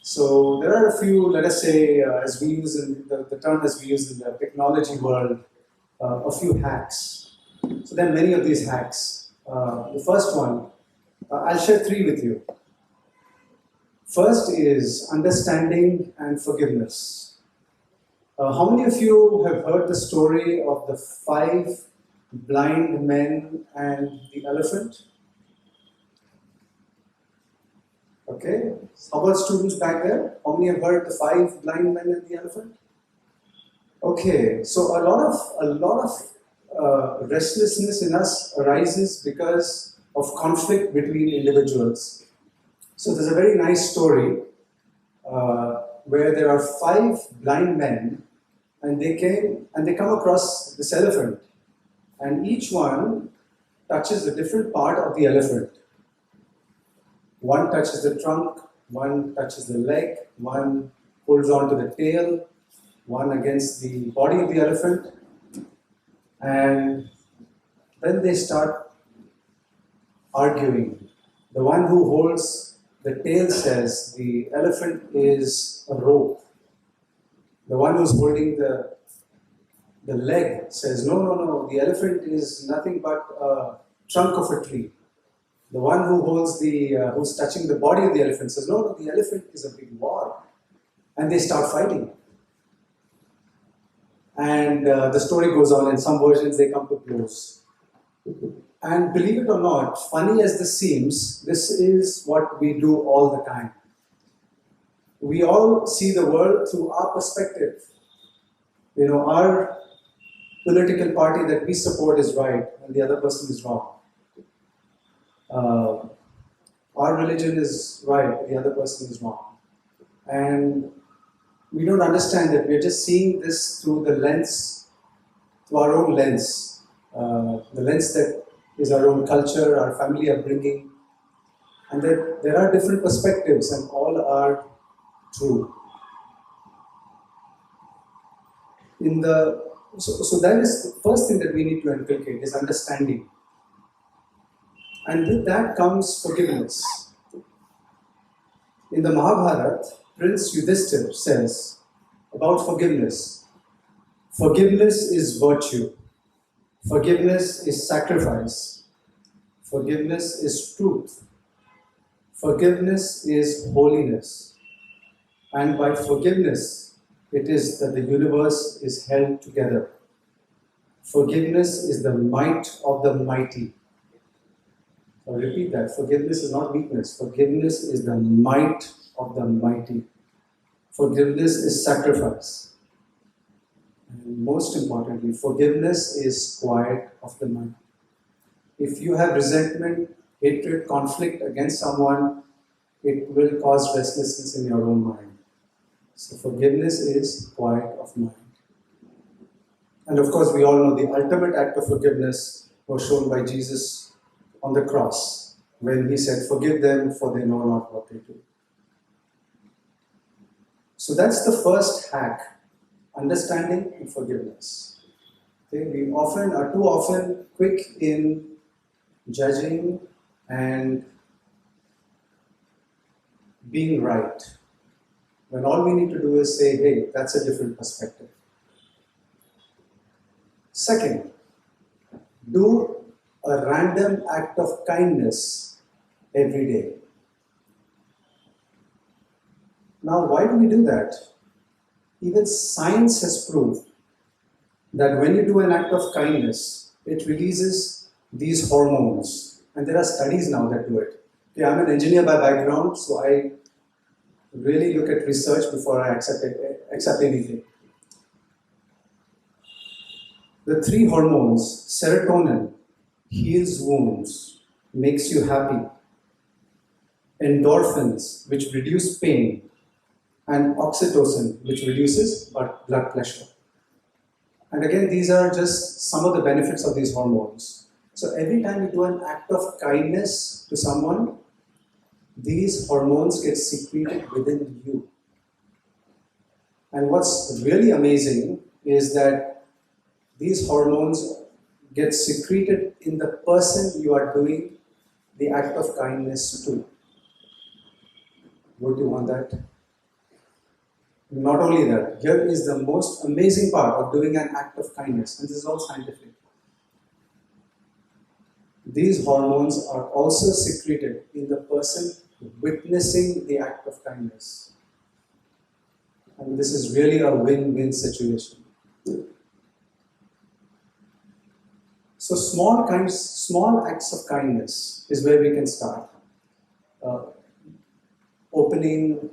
Speaker 7: So there are a few, let us say, as we use in the term as we use in the technology world, a few hacks. So there are many of these hacks. The first one, I'll share three with you. First is understanding and forgiveness. How many of you have heard the story of the 5 blind men and the elephant? Okay. How about students back there? How many have heard the 5 blind men and the elephant? Okay. So a lot of restlessness in us arises because of conflict between individuals. So there's a very nice story where there are 5 blind men, and they come across this elephant, and each one touches a different part of the elephant. One touches the trunk, one touches the leg, one holds on to the tail, one against the body of the elephant, and then they start arguing. The one who holds the tail says the elephant is a rope. The one who's holding the leg says, no, the elephant is nothing but a trunk of a tree. The one who holds who's touching the body of the elephant says, no, the elephant is a big wall. And they start fighting. And the story goes on. In some versions, they come to blows. And believe it or not, funny as this seems, this is what we do all the time. We all see the world through our perspective. You know, our political party that we support is right and the other person is wrong. Our religion is right, the other person is wrong. And we don't understand it. We're just seeing this through the lens, through our own lens, the lens that is our own culture, our family upbringing, and that there are different perspectives and all are true. So that is the first thing that we need to inculcate is understanding. And with that comes forgiveness. In the Mahabharata, Prince Yudhishthira says about forgiveness, forgiveness is virtue, forgiveness is sacrifice, forgiveness is truth, forgiveness is holiness, and by forgiveness it is that the universe is held together. Forgiveness is the might of the mighty. I'll repeat that. Forgiveness is not weakness. Forgiveness is the might of the mighty. Forgiveness is sacrifice. And most importantly, forgiveness is quiet of the mind. If you have resentment, hatred, conflict against someone, it will cause restlessness in your own mind. So forgiveness is quiet of mind. And of course, we all know the ultimate act of forgiveness was shown by Jesus on the cross, when he said, "Forgive them, for they know not what they do." So that's the first hack, understanding and forgiveness. Okay? We often are too often quick in judging and being right, when all we need to do is say, "Hey, that's a different perspective." Second, do a random act of kindness every day. Now, why do we do that? Even science has proved that when you do an act of kindness, it releases these hormones. And there are studies now that do it. Okay, I'm an engineer by background, so I really look at research before I accept anything. The three hormones, serotonin, heals wounds, makes you happy. Endorphins, which reduce pain, and oxytocin, which reduces blood pressure. And again, these are just some of the benefits of these hormones. So every time you do an act of kindness to someone, these hormones get secreted within you. And what's really amazing is that these hormones get secreted in the person you are doing the act of kindness to. Would you want that? Not only that, here is the most amazing part of doing an act of kindness, and this is all scientific. These hormones are also secreted in the person witnessing the act of kindness. And this is really a win-win situation. So small acts of kindness is where we can start. Opening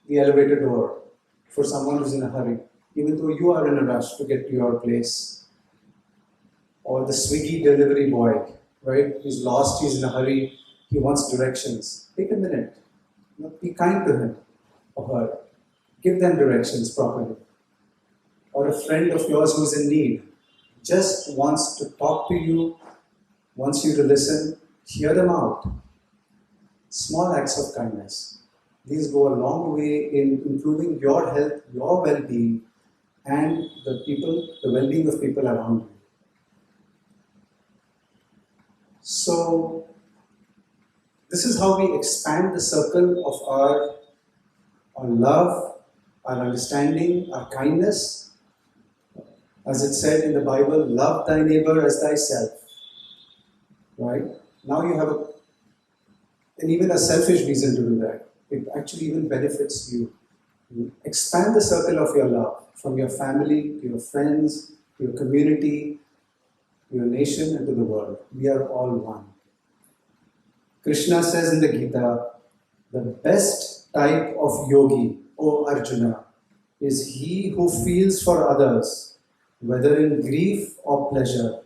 Speaker 7: the elevator door for someone who's in a hurry, even though you are in a rush to get to your place. Or the Swiggy delivery boy, right? He's lost, he's in a hurry, he wants directions. Take a minute. Be kind to him or her. Give them directions properly. Or a friend of yours who's in need just wants to talk to you, wants you to listen, hear them out. Small acts of kindness. These go a long way in improving your health, your well-being, and the well-being of people around you. So, this is how we expand the circle of our love, our understanding, our kindness. As it said in the Bible, love thy neighbor as thyself. Right? Now you have and even a selfish reason to do that. It actually even benefits you. You expand the circle of your love from your family to your friends, to your community, to your nation, and to the world. We are all one. Krishna says in the Gita, the best type of yogi, O Arjuna, is he who feels for others, whether in grief or pleasure,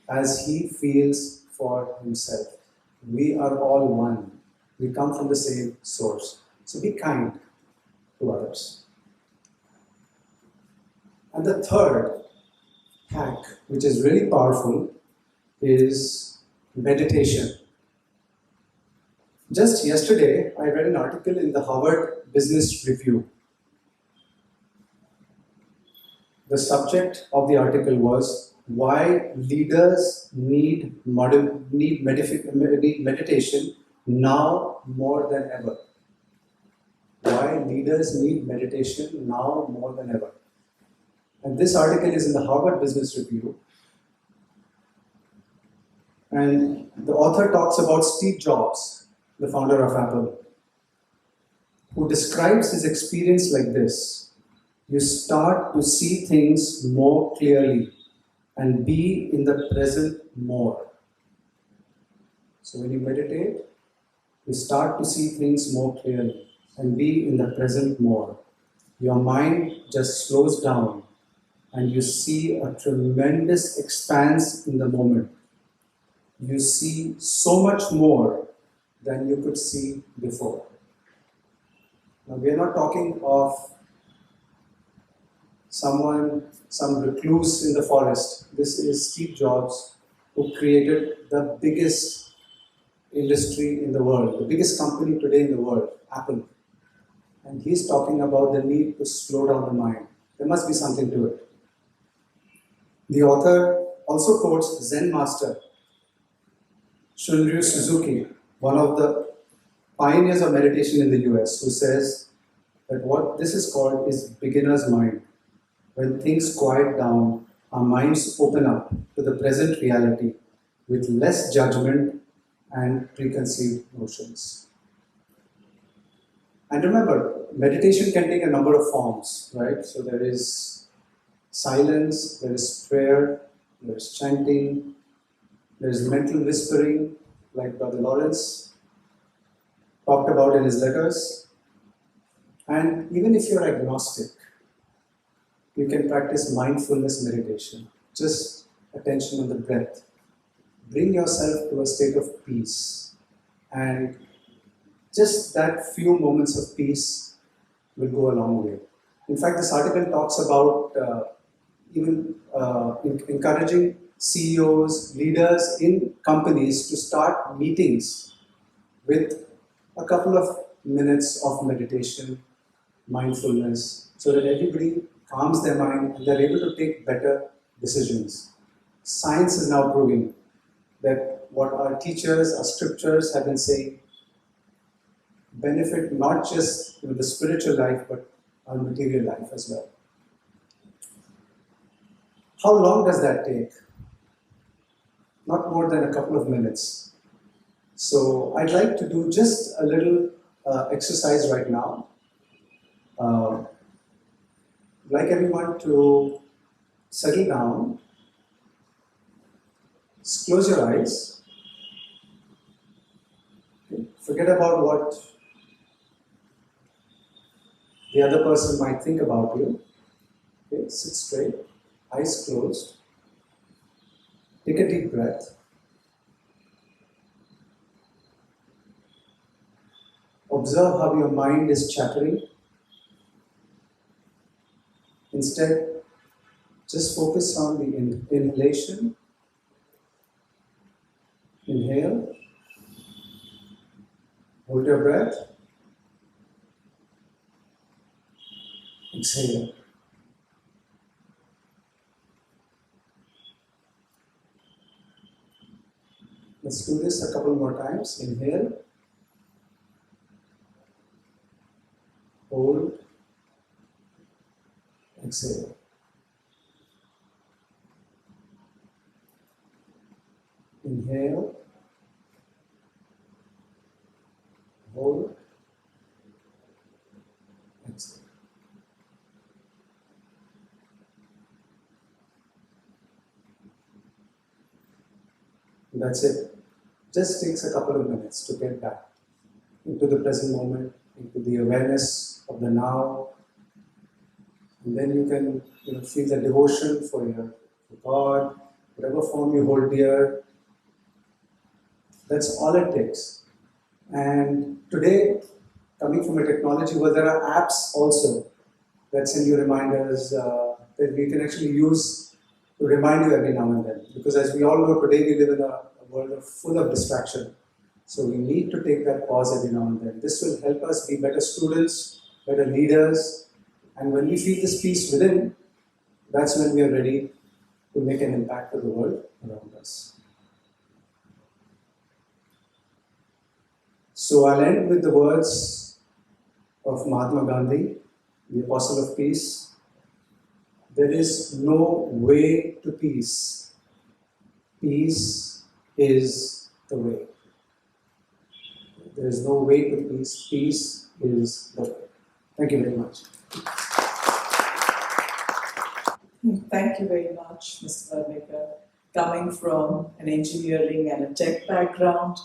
Speaker 7: as he feels for himself. We are all one. We come from the same source. So be kind to others. And the third hack, which is really powerful, is meditation. Just yesterday, I read an article in the Harvard Business Review. The subject of the article was why leaders need meditation now more than ever. Why leaders need meditation now more than ever. And this article is in the Harvard Business Review. And the author talks about Steve Jobs, the founder of Apple, who describes his experience like this. You start to see things more clearly and be in the present more. So when you meditate, you start to see things more clearly and be in the present more. Your mind just slows down and you see a tremendous expanse in the moment. You see so much more than you could see before. Now we are not talking of some recluse in the forest. This is Steve Jobs, who created the biggest industry in the world, the biggest company today in the world, Apple. And he's talking about the need to slow down the mind. There must be something to it. The author also quotes Zen master Shunryu Suzuki, one of the pioneers of meditation in the US, who says that what this is called is beginner's mind. When things quiet down, our minds open up to the present reality with less judgment and preconceived notions. And remember, meditation can take a number of forms, right? So there is silence, there is prayer, there is chanting, there is mental whispering, like Brother Lawrence talked about in his letters. And even if you're agnostic, you can practice mindfulness meditation, just attention on the breath. Bring yourself to a state of peace, and just that few moments of peace will go a long way. In fact, this article talks about encouraging CEOs, leaders in companies to start meetings with a couple of minutes of meditation, mindfulness, so that everybody calms their mind and they're able to take better decisions. Science is now proving that what our teachers, our scriptures have been saying benefit not just the spiritual life, but our material life as well. How long does that take? Not more than a couple of minutes. So I'd like to do just a little exercise right now. I'd like everyone to settle down. Just close your eyes. Okay. Forget about what the other person might think about you. Okay. Sit straight, eyes closed. Take a deep breath. Observe how your mind is chattering. Instead, just focus on the inhalation. Inhale. Hold your breath. Exhale. Let's do this a couple more times. Inhale. Hold. Exhale. Inhale. Hold. Exhale. That's it. Just takes a couple of minutes to get back into the present moment, into the awareness of the now. And then you can feel the devotion for God, whatever form you hold dear. That's all it takes. And today, coming from a technology where there are apps also that send you reminders, that we can actually use to remind you every now and then. Because as we all know, today we live in a world full of distraction. So we need to take that pause every now and then. This will help us be better students, better leaders, and when we feel this peace within, that's when we are ready to make an impact to the world around us. So I'll end with the words of Mahatma Gandhi, the Apostle of Peace. There is no way to peace. Peace is the way. There is no way to peace. Peace is the way. Thank you very much.
Speaker 1: Thank you very much, Mr. Varnekar. Coming from an engineering and a tech background,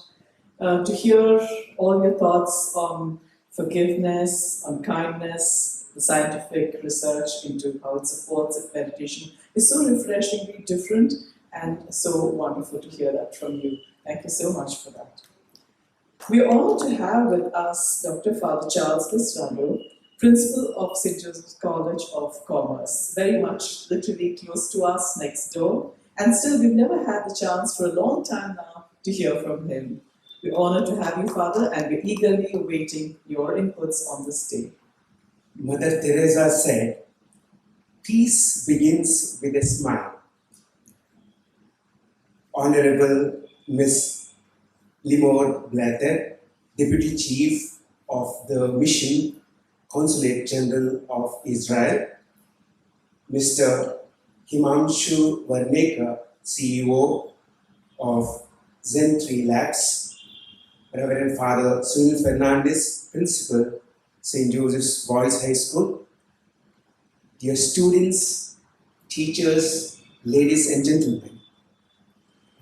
Speaker 1: to hear all your thoughts on forgiveness, on kindness, the scientific research into how it supports meditation is so refreshingly different and so wonderful to hear that from you. Thank you so much for that. We are honored to have with us Dr. Father Charles Visrando, Principal of St. Joseph's College of Commerce, very much literally close to us next door, and still we've never had the chance for a long time now to hear from him. We're honored to have you, Father, and we're eagerly awaiting your inputs on this day.
Speaker 8: Mother Teresa said, "Peace begins with a smile." Honorable Miss Limor Blatter, Deputy Chief of the Mission Consulate General of Israel, Mr. Himanshu Varnekar, CEO of Zen3 Labs, Reverend Father Sunil Fernandez, Principal, St. Joseph's Boys High School, dear students, teachers, ladies and gentlemen,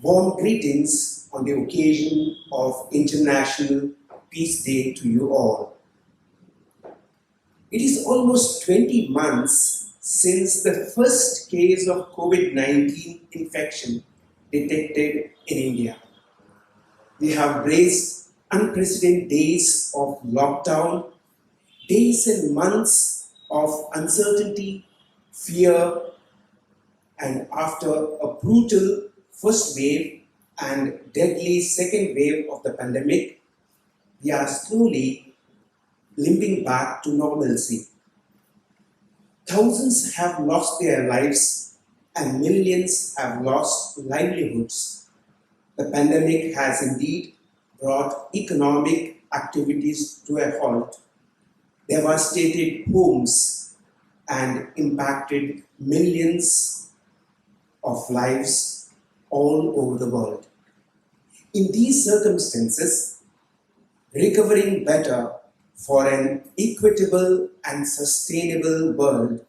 Speaker 8: warm greetings on the occasion of International Peace Day to you all. It is almost 20 months since the first case of COVID-19 infection detected in India. We have braced unprecedented days of lockdown, days and months of uncertainty, fear, and after a brutal first wave and deadly second wave of the pandemic, we are slowly limping back to normalcy. Thousands have lost their lives and millions have lost livelihoods. The pandemic has indeed brought economic activities to a halt, devastated homes, and impacted millions of lives all over the world. In these circumstances, recovering better for an equitable and sustainable world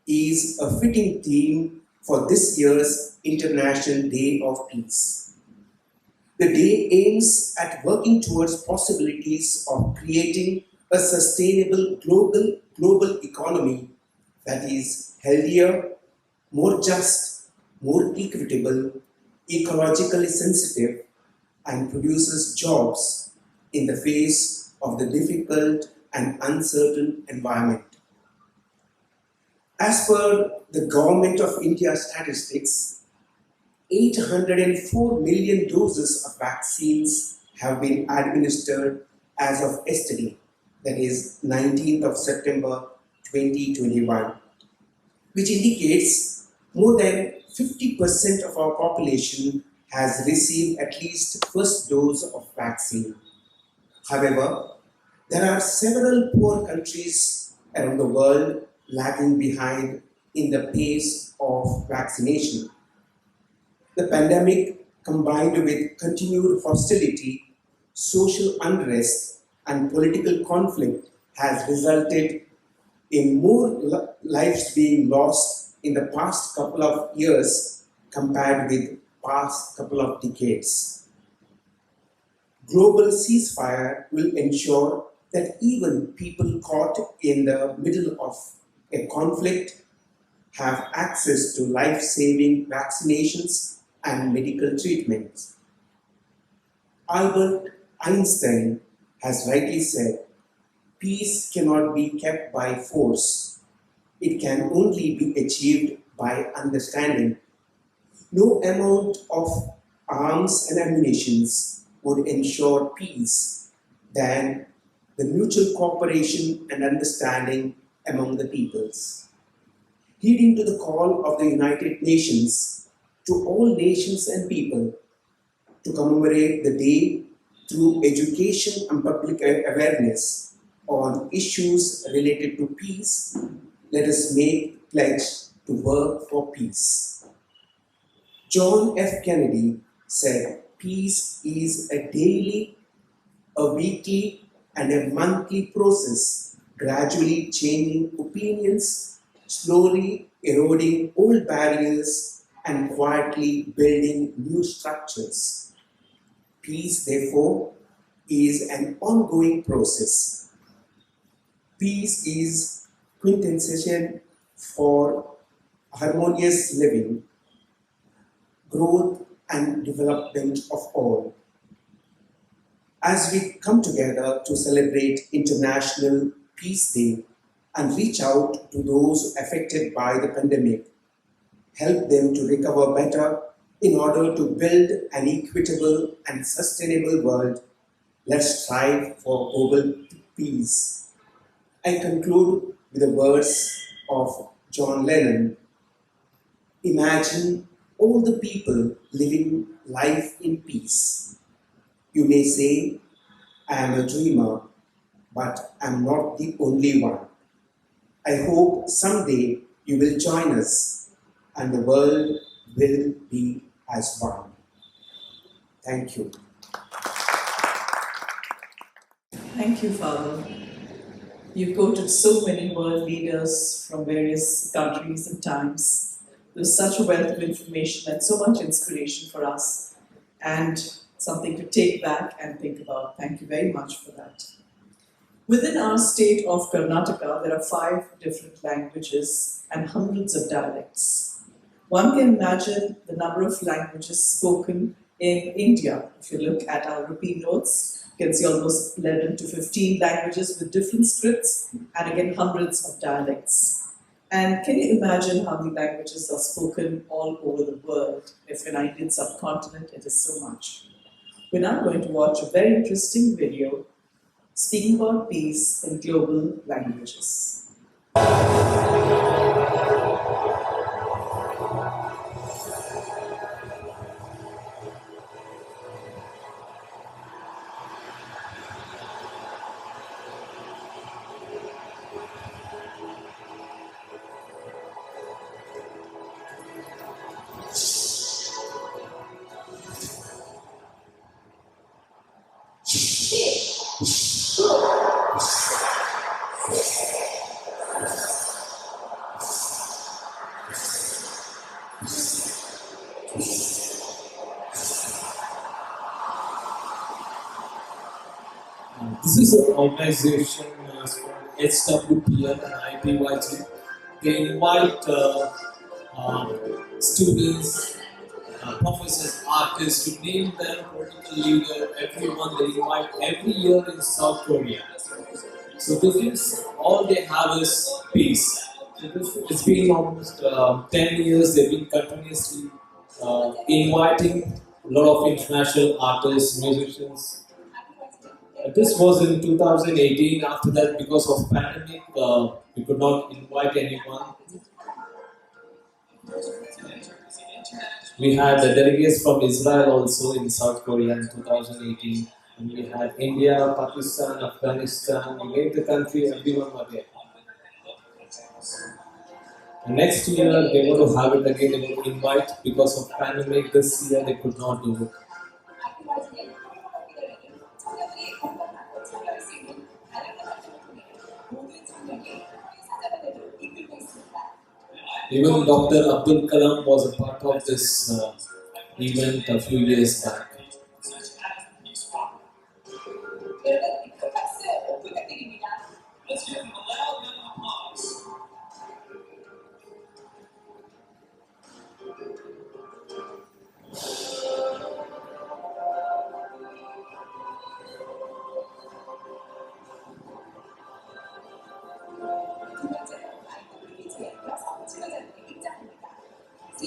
Speaker 8: is a fitting theme for this year's International Day of Peace. The day aims at working towards possibilities of creating a sustainable global economy that is healthier, more just, more equitable, ecologically sensitive, and produces jobs in the face of the difficult and uncertain environment. As per the Government of India statistics, 804 million doses of vaccines have been administered as of yesterday, that is 19th of September 2021, which indicates more than 50% of our population has received at least first dose of vaccine. However, there are several poor countries around the world lagging behind in the pace of vaccination. The pandemic, combined with continued hostility, social unrest, and political conflict, has resulted in more lives being lost in the past couple of years compared with past couple of decades. Global ceasefire will ensure that even people caught in the middle of a conflict have access to life-saving vaccinations and medical treatments. Albert Einstein has rightly said, "Peace cannot be kept by force. It can only be achieved by understanding. No amount of arms and ammunitions would ensure peace than the mutual cooperation and understanding among the peoples. Heeding to the call of the United Nations to all nations and people to commemorate the day through education and public awareness on issues related to peace, let us make pledge to work for peace. John F. Kennedy said, peace is a daily, a weekly, and a monthly process, gradually changing opinions, slowly eroding old barriers, and quietly building new structures. Peace, therefore, is an ongoing process. Peace is quintessential for harmonious living, growth, and development of all. As we come together to celebrate International Peace Day and reach out to those affected by the pandemic, help them to recover better in order to build an equitable and sustainable world, let's strive for global peace. I conclude with the words of John Lennon. Imagine all the people living life in peace. You may say, I am a dreamer, but I am not the only one. I hope someday you will join us and the world will be as one. Thank you.
Speaker 1: Thank you, Father. You've quoted so many world leaders from various countries and times. There's such a wealth of information and so much inspiration for us, and something to take back and think about. Thank you very much for that. Within our state of Karnataka, there are 5 different languages and hundreds of dialects. One can imagine the number of languages spoken in India. If you look at our rupee notes, you can see almost 11 to 15 languages with different scripts, and again hundreds of dialects. And can you imagine how many languages are spoken all over the world? If in our Indian subcontinent, it is so much. We're now going to watch a very interesting video speaking about peace in global languages.
Speaker 9: This is an organization called SWPL and IPYG. They invite students, professors, artists to name their political leader, everyone they invite every year in South Korea. So this is all they have is peace. So it's been almost 10 years they've been continuously inviting a lot of international artists, musicians. This was in 2018. After that, because of pandemic, we could not invite anyone. We had the delegates from Israel also in South Korea in 2018. And we had India, Pakistan, Afghanistan. We made the country, everyone were there. And next year, they want to have it again. They want to invite because of pandemic. This year, they could not do it. Even Dr. Abdul Kalam was a part of this event a few years back.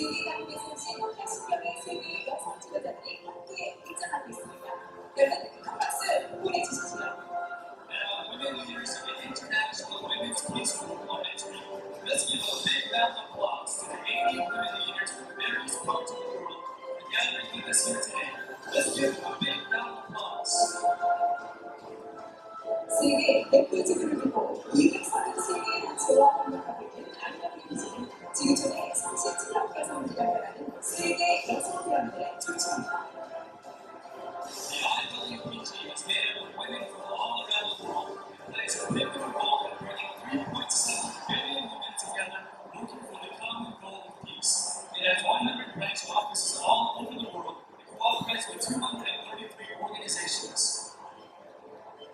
Speaker 10: 세계관계 사진 80명의 세계 여성 지도자들이 함께 입장하고 있습니다. 여러분 큰 박수 보내주시죠.
Speaker 9: Women leaders of the International Women's Peace Movement. Let's give a big round of applause to the 80 women leaders from various parts of the world for gathering with us here today. Let's give a big round of applause.
Speaker 10: 세계 대표직을 두고 230세계의 단체와 협력하고 있는 아이언리비지는 지구촌의 37억 여성들을 말하는 세계 여성대학의 조치입니다.
Speaker 9: The IWPG is made up of women from all around the world and plays a pivotal role in bringing 3.7 billion women together working for the common goal of peace. It has 100 branch offices all over the world and cooperates with 233 organizations.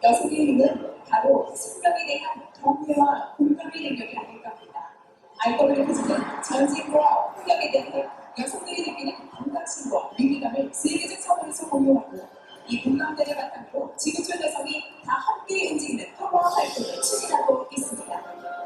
Speaker 10: 여성의 힘은 바로 생명에 대한 격려와 공감의 능력이 아닐까 합니다. IWPG는 전쟁과 폭력에 대해 여성들이 느끼는 반갑심과 위기감을 세계적 차원에서 공유하고 이 공감대를 바탕으로 지구촌 여성이 다 함께 움직이는 평화 활동을 추진하고 있습니다.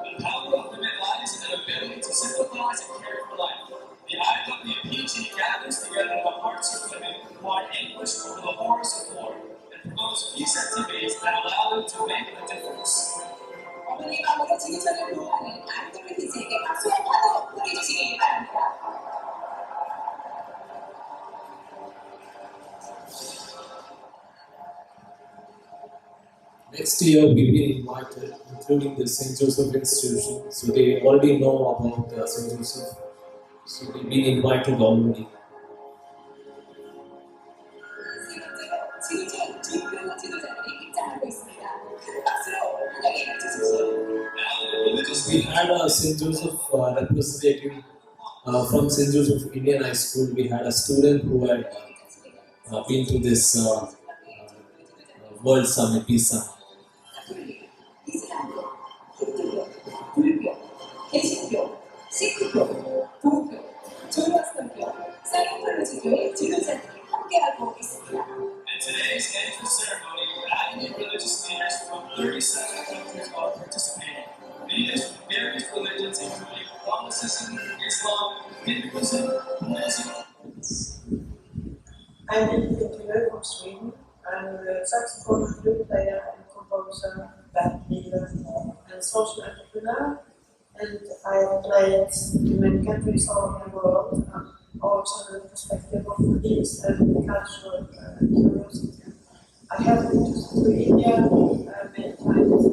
Speaker 9: The power of women lies in their ability to sympathize and care for life. The IWPG gathers together the hearts of women who are anguished over the horrors of war and promotes peace activities that allow them to make a difference.
Speaker 10: 어머니 마음으로 지구촌을 보호하는 IWPG에게 박수와 파도 보내주시기 바랍니다.
Speaker 9: Next year, we've been invited, including the St. Joseph Institution. So they already know about St. Joseph. So we've been invited already.
Speaker 10: 지구촌 주요 지도자들이 입장하고 있습니다. 큰 박수로 환영해 주십시오.
Speaker 9: We had a St. Joseph representative from St. Joseph Indian High School. We had a student who had been to this World Summit, Peace Summit.
Speaker 10: 이슬람교, 힌두교, 불교, 개신교, 시크교, 도교, 조로아스터교, 사이언톨로지교의 지도자들이 함께하고 있습니다.
Speaker 9: And today's annual ceremony, 90 religious leaders from 37 countries are participating. Leaders from various religions including Catholicism, Islam, Hinduism, Buddhism.
Speaker 11: I'm Bengaluru from Sweden. I'm a saxophone flute player and composer, band leader, and social entrepreneur. And I have played in many countries all over the world, also the perspective of peace and cultural curiosity. I have been to India many times.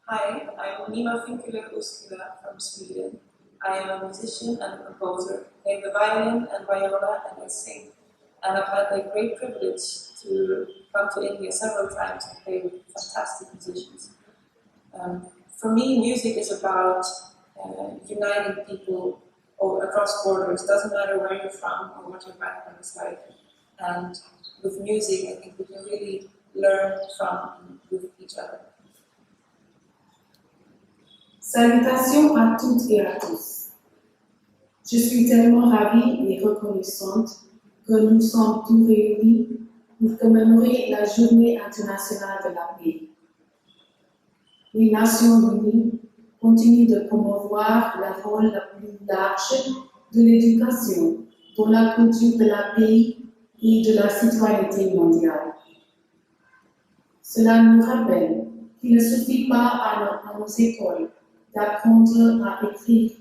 Speaker 11: Hi, I'm Nima Finkuler-Uskila from Sweden. I am a musician and a composer. I play the violin and viola and I sing. And I've had the great privilege to come to India several times and play with fantastic musicians. For me, music is about uniting people across borders. It doesn't matter where you're from or what your background is like. And with music, I think we can really learn from and with each other.
Speaker 12: Salutations à toutes et à tous. Je suis tellement ravie et reconnaissante que nous sommes tous réunis pour commémorer la Journée internationale de la paix. Les Nations unies continuent de promouvoir le rôle le plus large de l'éducation dans la culture de la paix et de la citoyenneté mondiale. Cela nous rappelle qu'il ne suffit pas à nos écoles d'apprendre à écrire,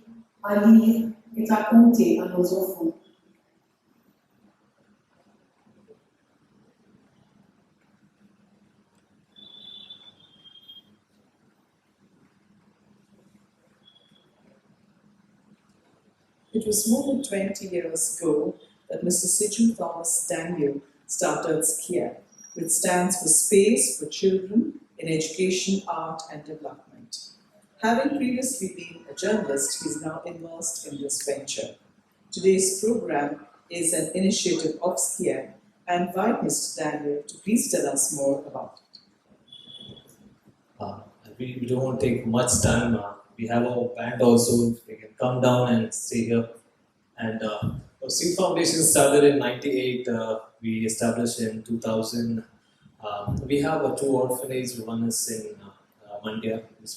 Speaker 12: à lire et à compter à nos enfants.
Speaker 1: It was more than 20 years ago that Mr. Siju Thomas Daniel started SKIA, which stands for Space for Children in Education, Art and Development. Having previously been a journalist, he is now immersed in this venture. Today's program is an initiative of SKIA, and invite Mr. Daniel to please tell us more about it.
Speaker 9: We don't want to take much time. We have our band also. They can come down and stay here. And Seed Foundation started in '98. We established in 2000. We have two orphanages. One is in Mandya, which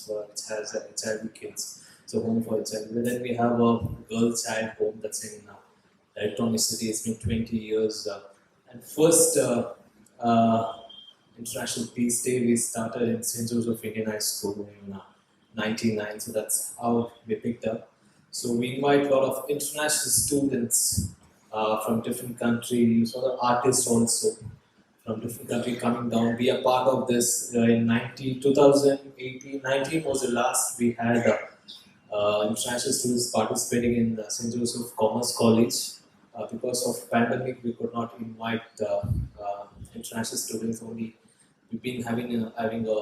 Speaker 9: has HIV kids, so home for HIV. But then we have a girl child home that's in Electronic City. It's been 20 years. And first International Peace Day we started in St. Joseph Indian High School in 99, so that's how we picked up. So we invite a lot of international students from different countries, or the artists also from different countries coming down, be a part of this. In 2018, 19 was the last we had international students participating in St. Joseph Commerce College. Because of pandemic, we could not invite international students. Only we've been having a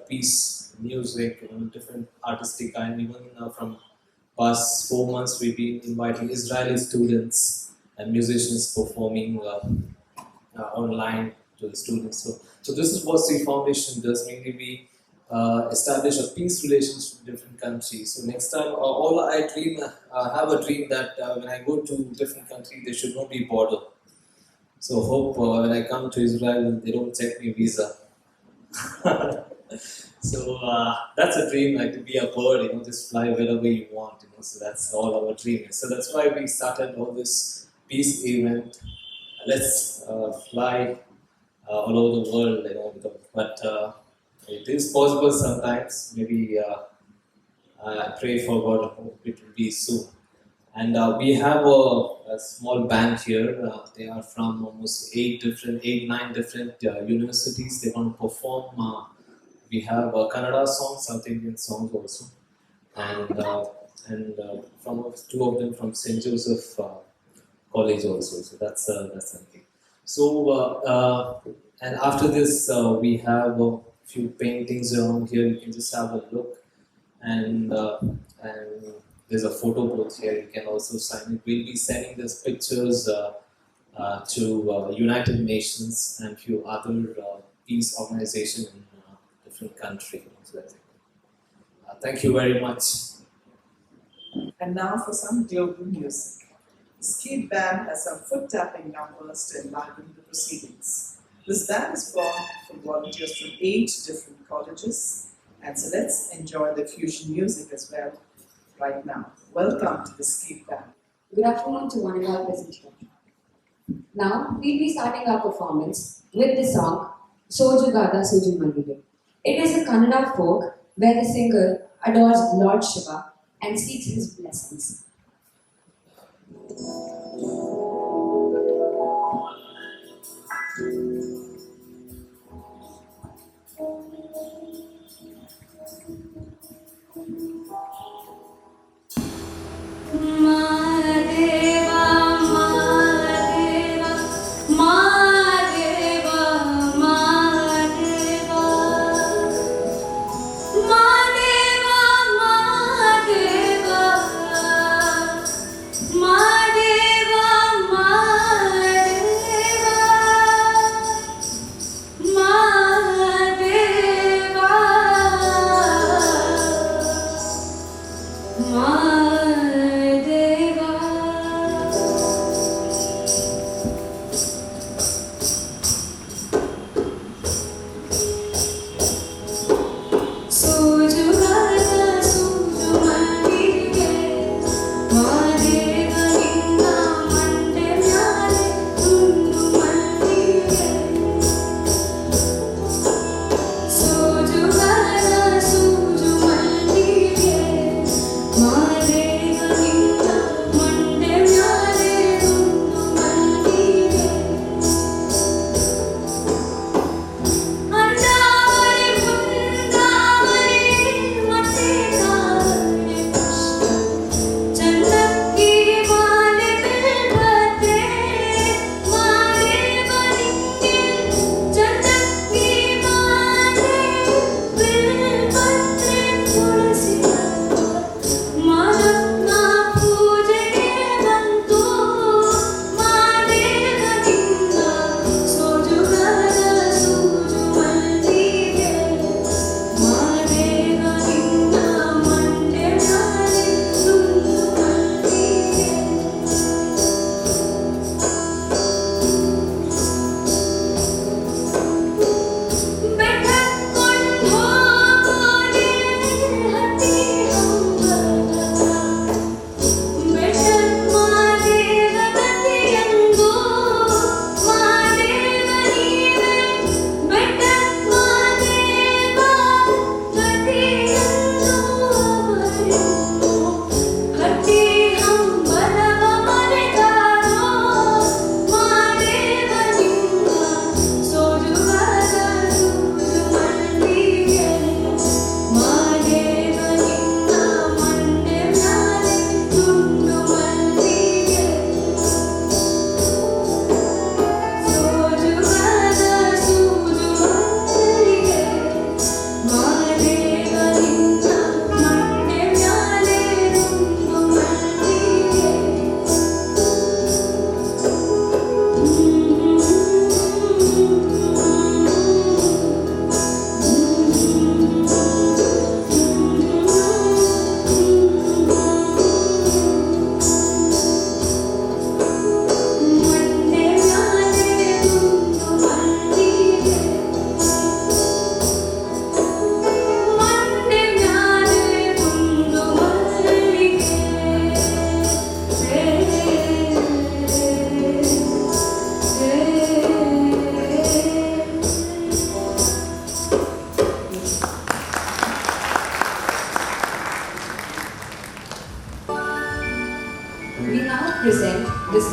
Speaker 9: piece music, different artistic kind. Even from past 4 months, we've been inviting Israeli students and musicians performing online to the students. So this is what C Foundation does. Mainly we establish a peace relations with different countries. So next time, all I have a dream that when I go to different countries, there should not be border. So hope when I come to Israel, they don't check me visa. So that's a dream, like to be a bird, just fly wherever you want, So that's all our dream is. So that's why we started all this peace event. Let's fly all over the world, but it is possible sometimes. Maybe I pray for God, hope it will be soon. And we have a small band here. They are from almost 9 different universities. They want to perform. We have Kannada songs, South Indian songs also, and from 2 of them from St. Joseph College also. So that's something. So and after this, we have a few paintings around here. You can just have a look, and there's a photo booth here. You can also sign it. We'll be sending these pictures to United Nations and few other peace organizations in different countries. Thank you very much.
Speaker 1: And now for some global music. The Skate Band has some foot-tapping numbers to enliven the proceedings. This band is formed from volunteers from 8 different colleges, and so let's enjoy the fusion music as well right now. Welcome to the Skate Band.
Speaker 13: Good afternoon to one and all present here. Now, we'll be starting our performance with the song Sojugada Suju Mandile. It is a Kannada folk where the singer adores Lord Shiva and seeks his blessings.
Speaker 4: Madeva,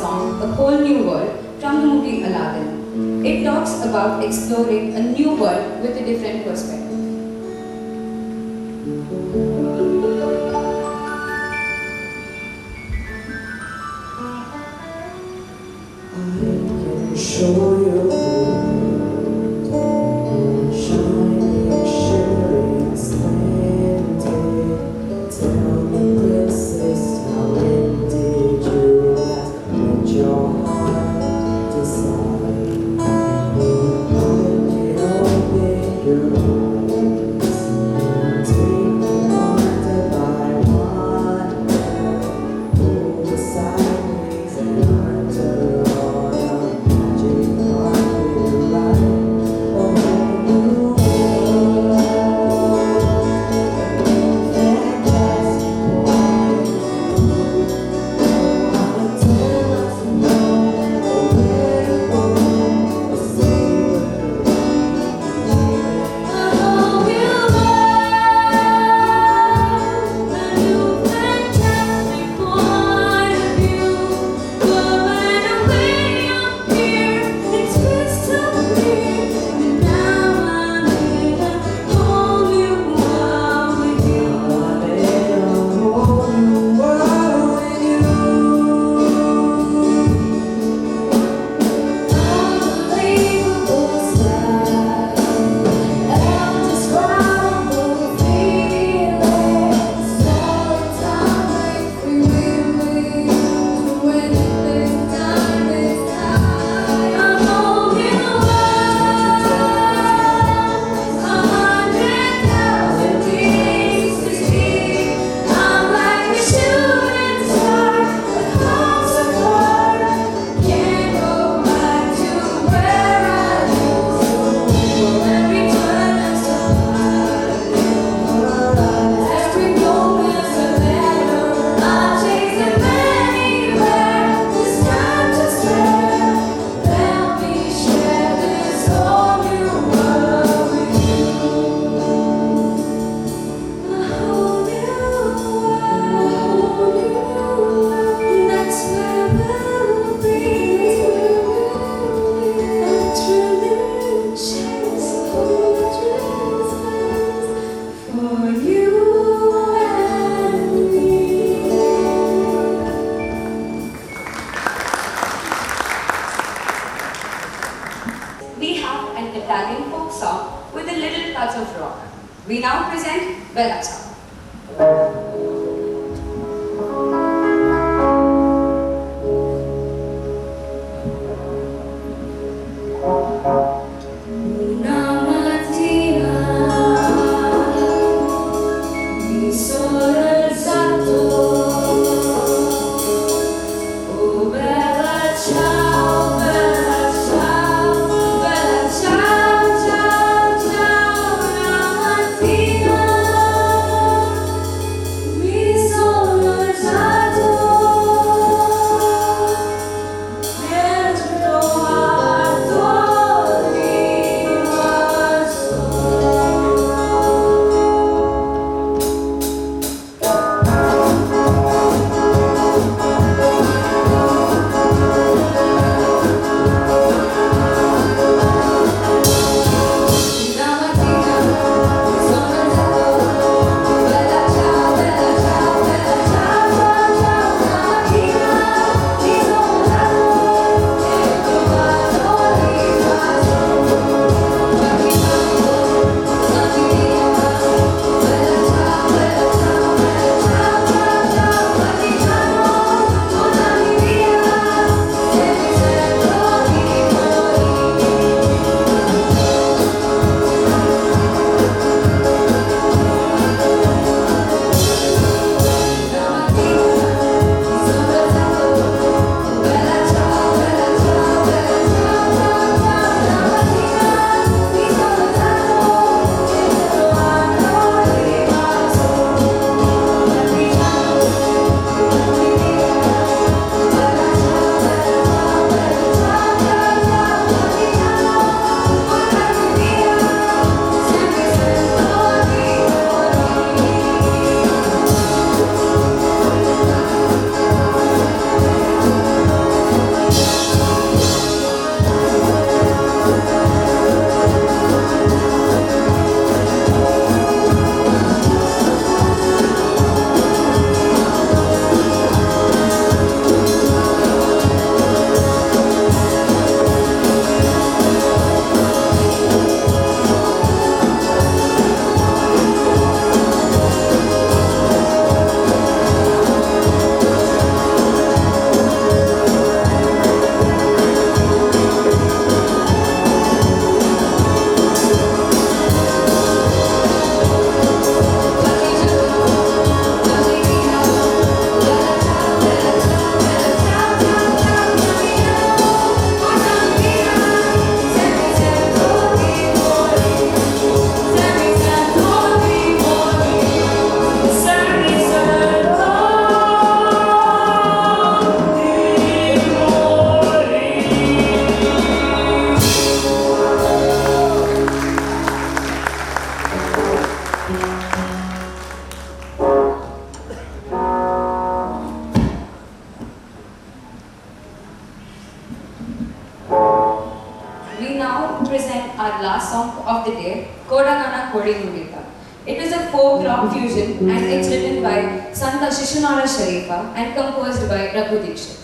Speaker 13: song, A Whole New World, from the movie Aladdin. It talks about exploring a new world with a different perspective.
Speaker 3: Show you shining, shimmering, splendid. Tell me, princess, how when did you last let your heart decide? When you open your eyes, take me wonder by wonder, over sideways and under all the magic carpet ride. Oh, new world, fantastic world. I'll tell us no, where to go, or say where to
Speaker 13: We have an Italian folk song with a little touch of rock. We now present Bella Ciao. Una mattina mi sono alzato, oh bella ciao, bella ciao, bella ciao, ciao, ciao, una mattina of the day, Kodagana Kodi Mudita. It is a folk rock fusion and it's written by Santa Shishanara Sharifa and composed by Raghu Dikshit.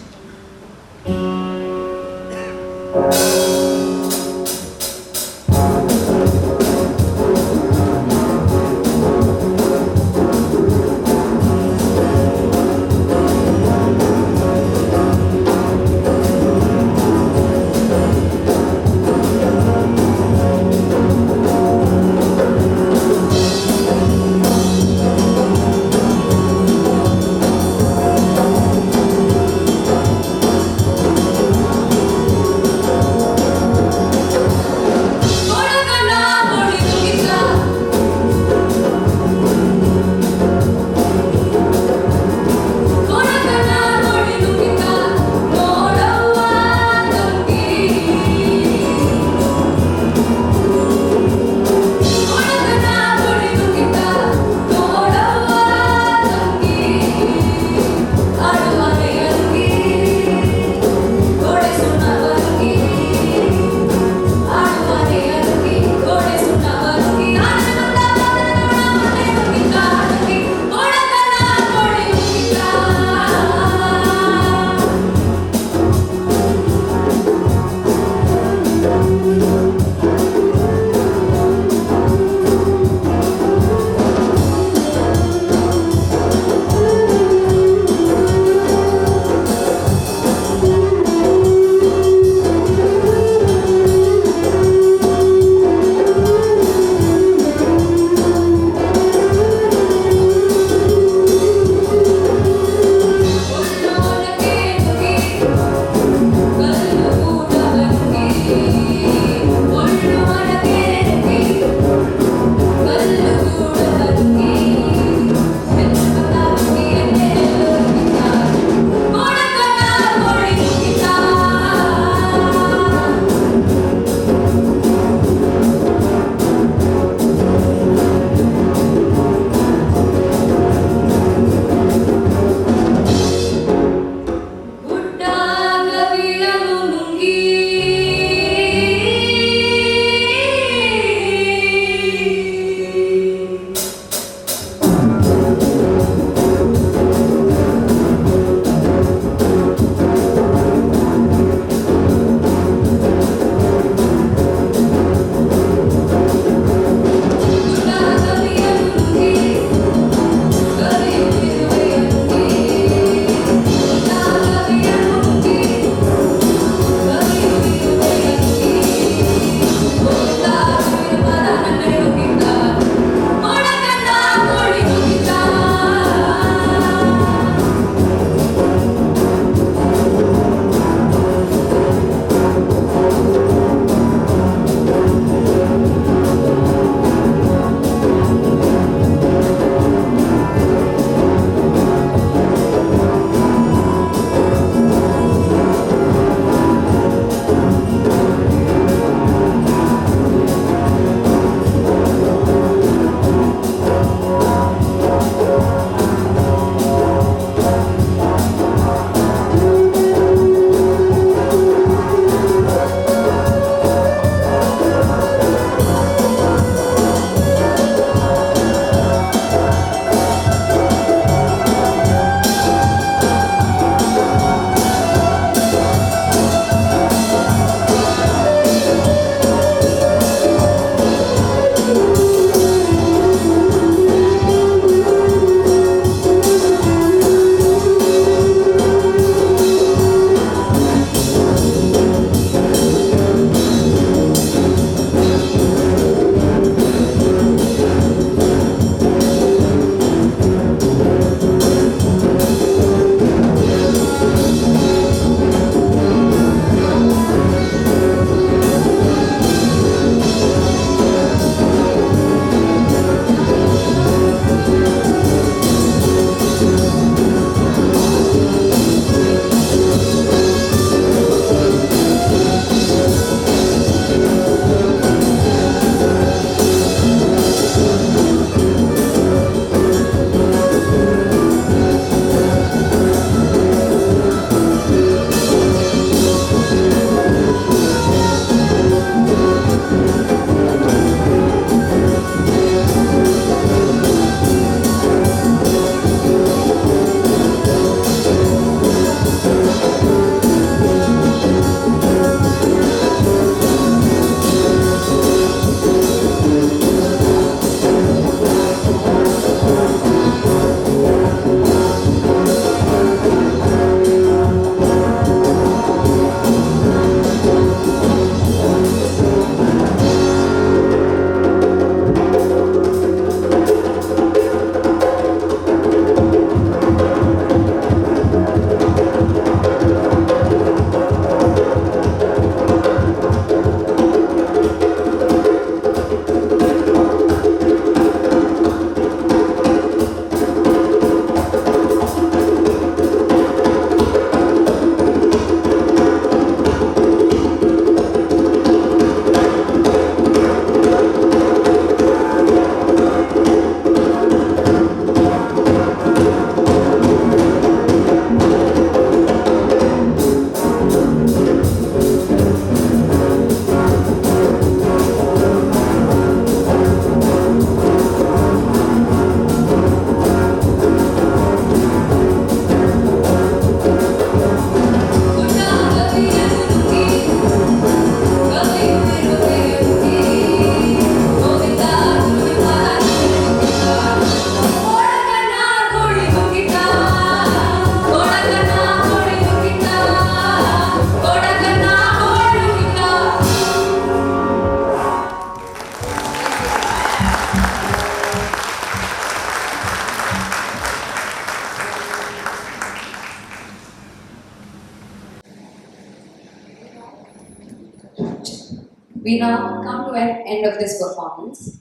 Speaker 13: We now come to an end of this performance.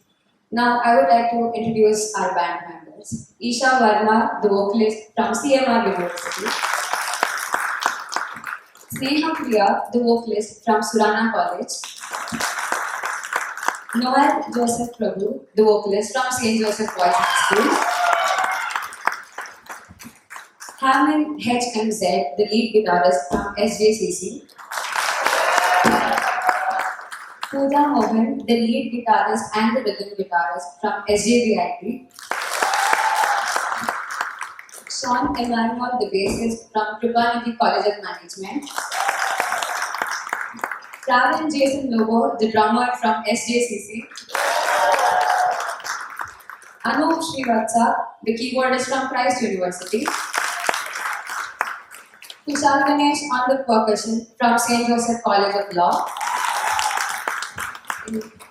Speaker 13: Now I would like to introduce our band members. Isha Verma, the vocalist from CMR University. Sneha Priya, the vocalist from Surana College. Noel Joseph Prabhu, the vocalist from St. Joseph Boys High School. Haman HMZ, the lead guitarist from SJCC. Pooja Mohan, the lead guitarist and the rhythm guitarist from SJBHS. Sean Emmanuel, the bassist from Kripanidhi College of Management. Pravin Jason Lobo, the drummer from SJCC. Anup Srivatsa, the keyboardist from Christ University. Kushal Ganesh on the percussion from St. Joseph College of Law.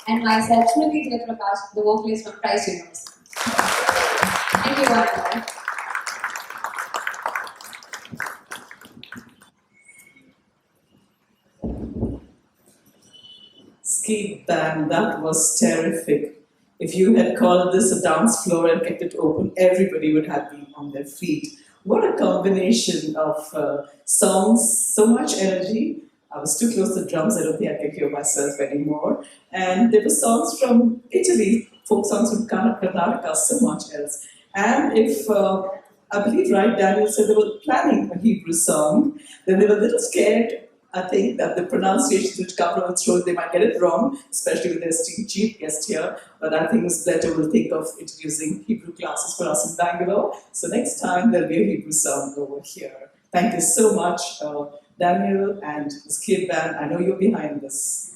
Speaker 13: And myself, Smriti Jayprakash, the vocalist from Christ University. Thank you very much.
Speaker 1: Skeet band, that was terrific. If you had called this a dance floor and kept it open, everybody would have been on their feet. What a combination of songs, so much energy. I was too close to the drums, I don't think I can hear myself anymore. And there were songs from Italy, folk songs from Karnataka, so much else. And if, I believe, right, Daniel said they were planning a Hebrew song, then they were a little scared, I think, that the pronunciations which come from its throat, they might get it wrong, especially with their esteemed chief guest here. But I think Ms. Bletter will think of introducing Hebrew classes for us in Bangalore. So next time there'll be a Hebrew song over here. Thank you so much, Daniel and Ms. Kid Band. I know you're behind this.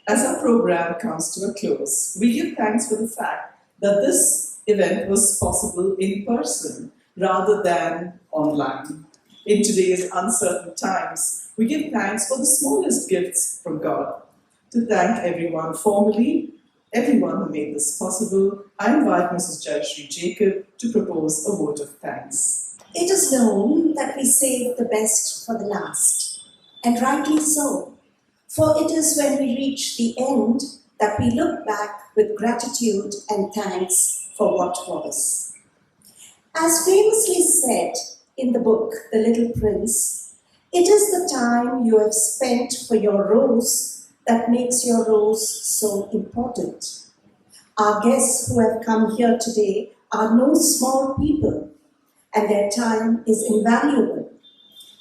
Speaker 1: As our program comes to a close, we give thanks for the fact that this event was possible in person rather than online. In today's uncertain times, we give thanks for the smallest gifts from God. To thank everyone formally, everyone who made this possible, I invite Mrs. Jayashree Jacob to propose a vote of thanks.
Speaker 2: It is known that we save the best for the last, and rightly so, for it is when we reach the end that we look back with gratitude and thanks for what was. As famously said in the book, The Little Prince, it is the time you have spent for your rose that makes your rose so important. Our guests who have come here today are no small people, and their time is invaluable.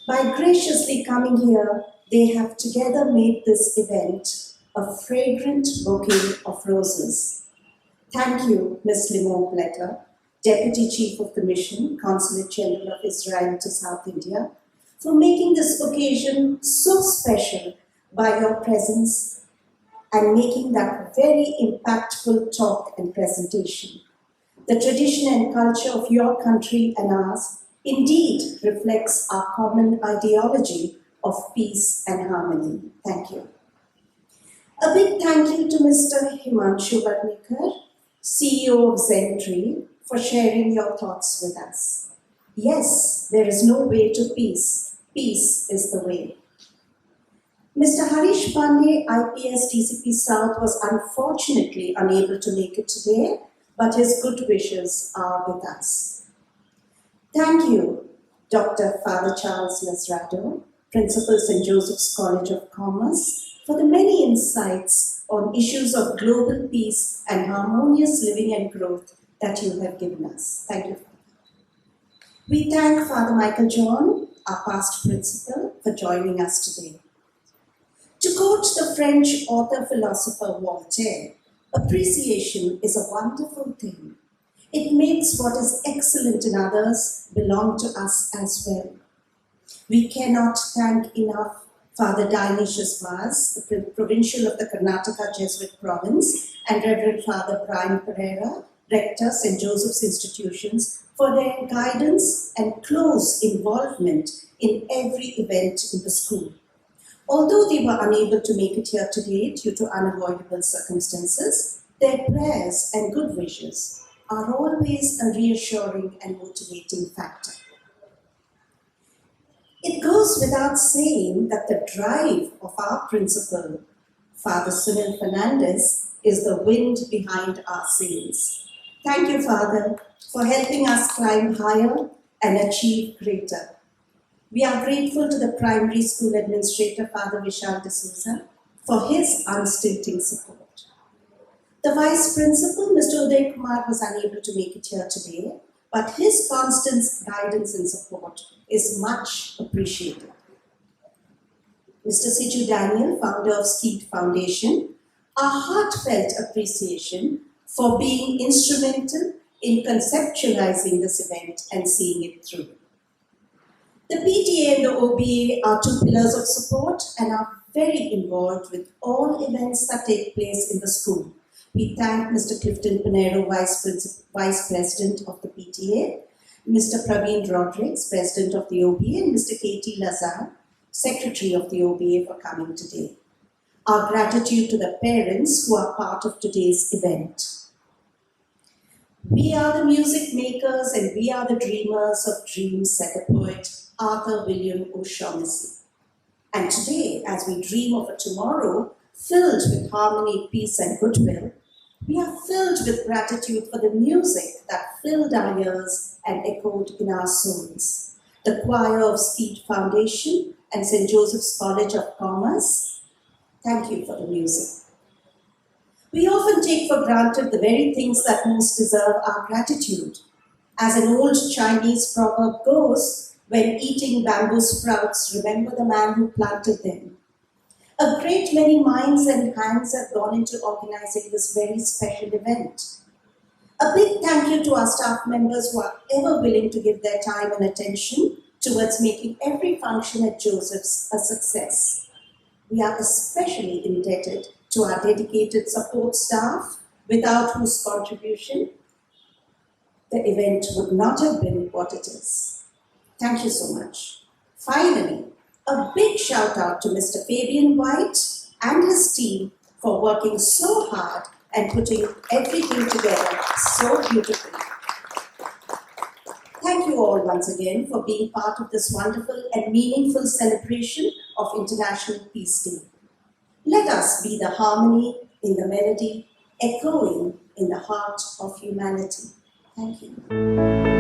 Speaker 2: By graciously coming here, they have together made this event a fragrant bouquet of roses. Thank you, Ms. Limon Bletter, Deputy Chief of the Mission, Consulate General of Israel to South India, for making this occasion so special by your presence and making that very impactful talk and presentation. The tradition and culture of your country and ours indeed reflects our common ideology of peace and harmony. Thank you. A big thank you to Mr. Himanshu Badnikar, CEO of Zentree, for sharing your thoughts with us. Yes, there is no way to peace. Peace is the way. Mr. Harish Pandey, IPS DCP South, was unfortunately unable to make it today, but his good wishes are with us. Thank you, Dr. Father Charles Lazrado, Principal St. Joseph's College of Commerce, for the many insights on issues of global peace and harmonious living and growth that you have given us. Thank you. We thank Father Michael John, our past principal, for joining us today. To quote the French author-philosopher Voltaire, appreciation is a wonderful thing. It makes what is excellent in others belong to us as well. We cannot thank enough Father Dionysius Vaz, the provincial of the Karnataka Jesuit province, and Reverend Father Brian Pereira, Rector, St. Joseph's Institutions, for their guidance and close involvement in every event in the school. Although they were unable to make it here today due to unavoidable circumstances, their prayers and good wishes are always a reassuring and motivating factor. It goes without saying that the drive of our principal Father Sunil Fernandez is the wind behind our sails. Thank you, Father, for helping us climb higher and achieve greater. We are grateful to the primary school administrator, Father Vishal D'Souza, for his unstinting support. The Vice Principal, Mr. Uday Kumar, was unable to make it here today, but his constant guidance and support is much appreciated. Mr. Siju Daniel, founder of Skeet Foundation, a heartfelt appreciation for being instrumental in conceptualizing this event and seeing it through. The PTA and the OBA are two pillars of support and are very involved with all events that take place in the school. We thank Mr. Clifton Pinero, Vice President of the PTA, Mr. Praveen Rodriguez, President of the OBA, and Mr. K.T. Lazar, Secretary of the OBA, for coming today. Our gratitude to the parents who are part of today's event. We are the music makers and we are the dreamers of dreams, said the poet Arthur William O'Shaughnessy. And today, as we dream of a tomorrow filled with harmony, peace, and goodwill, we are filled with gratitude for the music that filled our ears and echoed in our souls. The choir of Skeet Foundation and St. Joseph's College of Commerce, thank you for the music. We often take for granted the very things that most deserve our gratitude. As an old Chinese proverb goes, when eating bamboo sprouts, remember the man who planted them. A great many minds and hands have gone into organizing this very special event. A big thank you to our staff members who are ever willing to give their time and attention towards making every function at Joseph's a success. We are especially indebted to our dedicated support staff, without whose contribution the event would not have been what it is. Thank you so much. Finally, a big shout out to Mr. Fabian White and his team for working so hard and putting everything together so beautifully. Thank you all once again for being part of this wonderful and meaningful celebration of International Peace Day. Let us be the harmony in the melody, echoing in the heart of humanity. Thank you.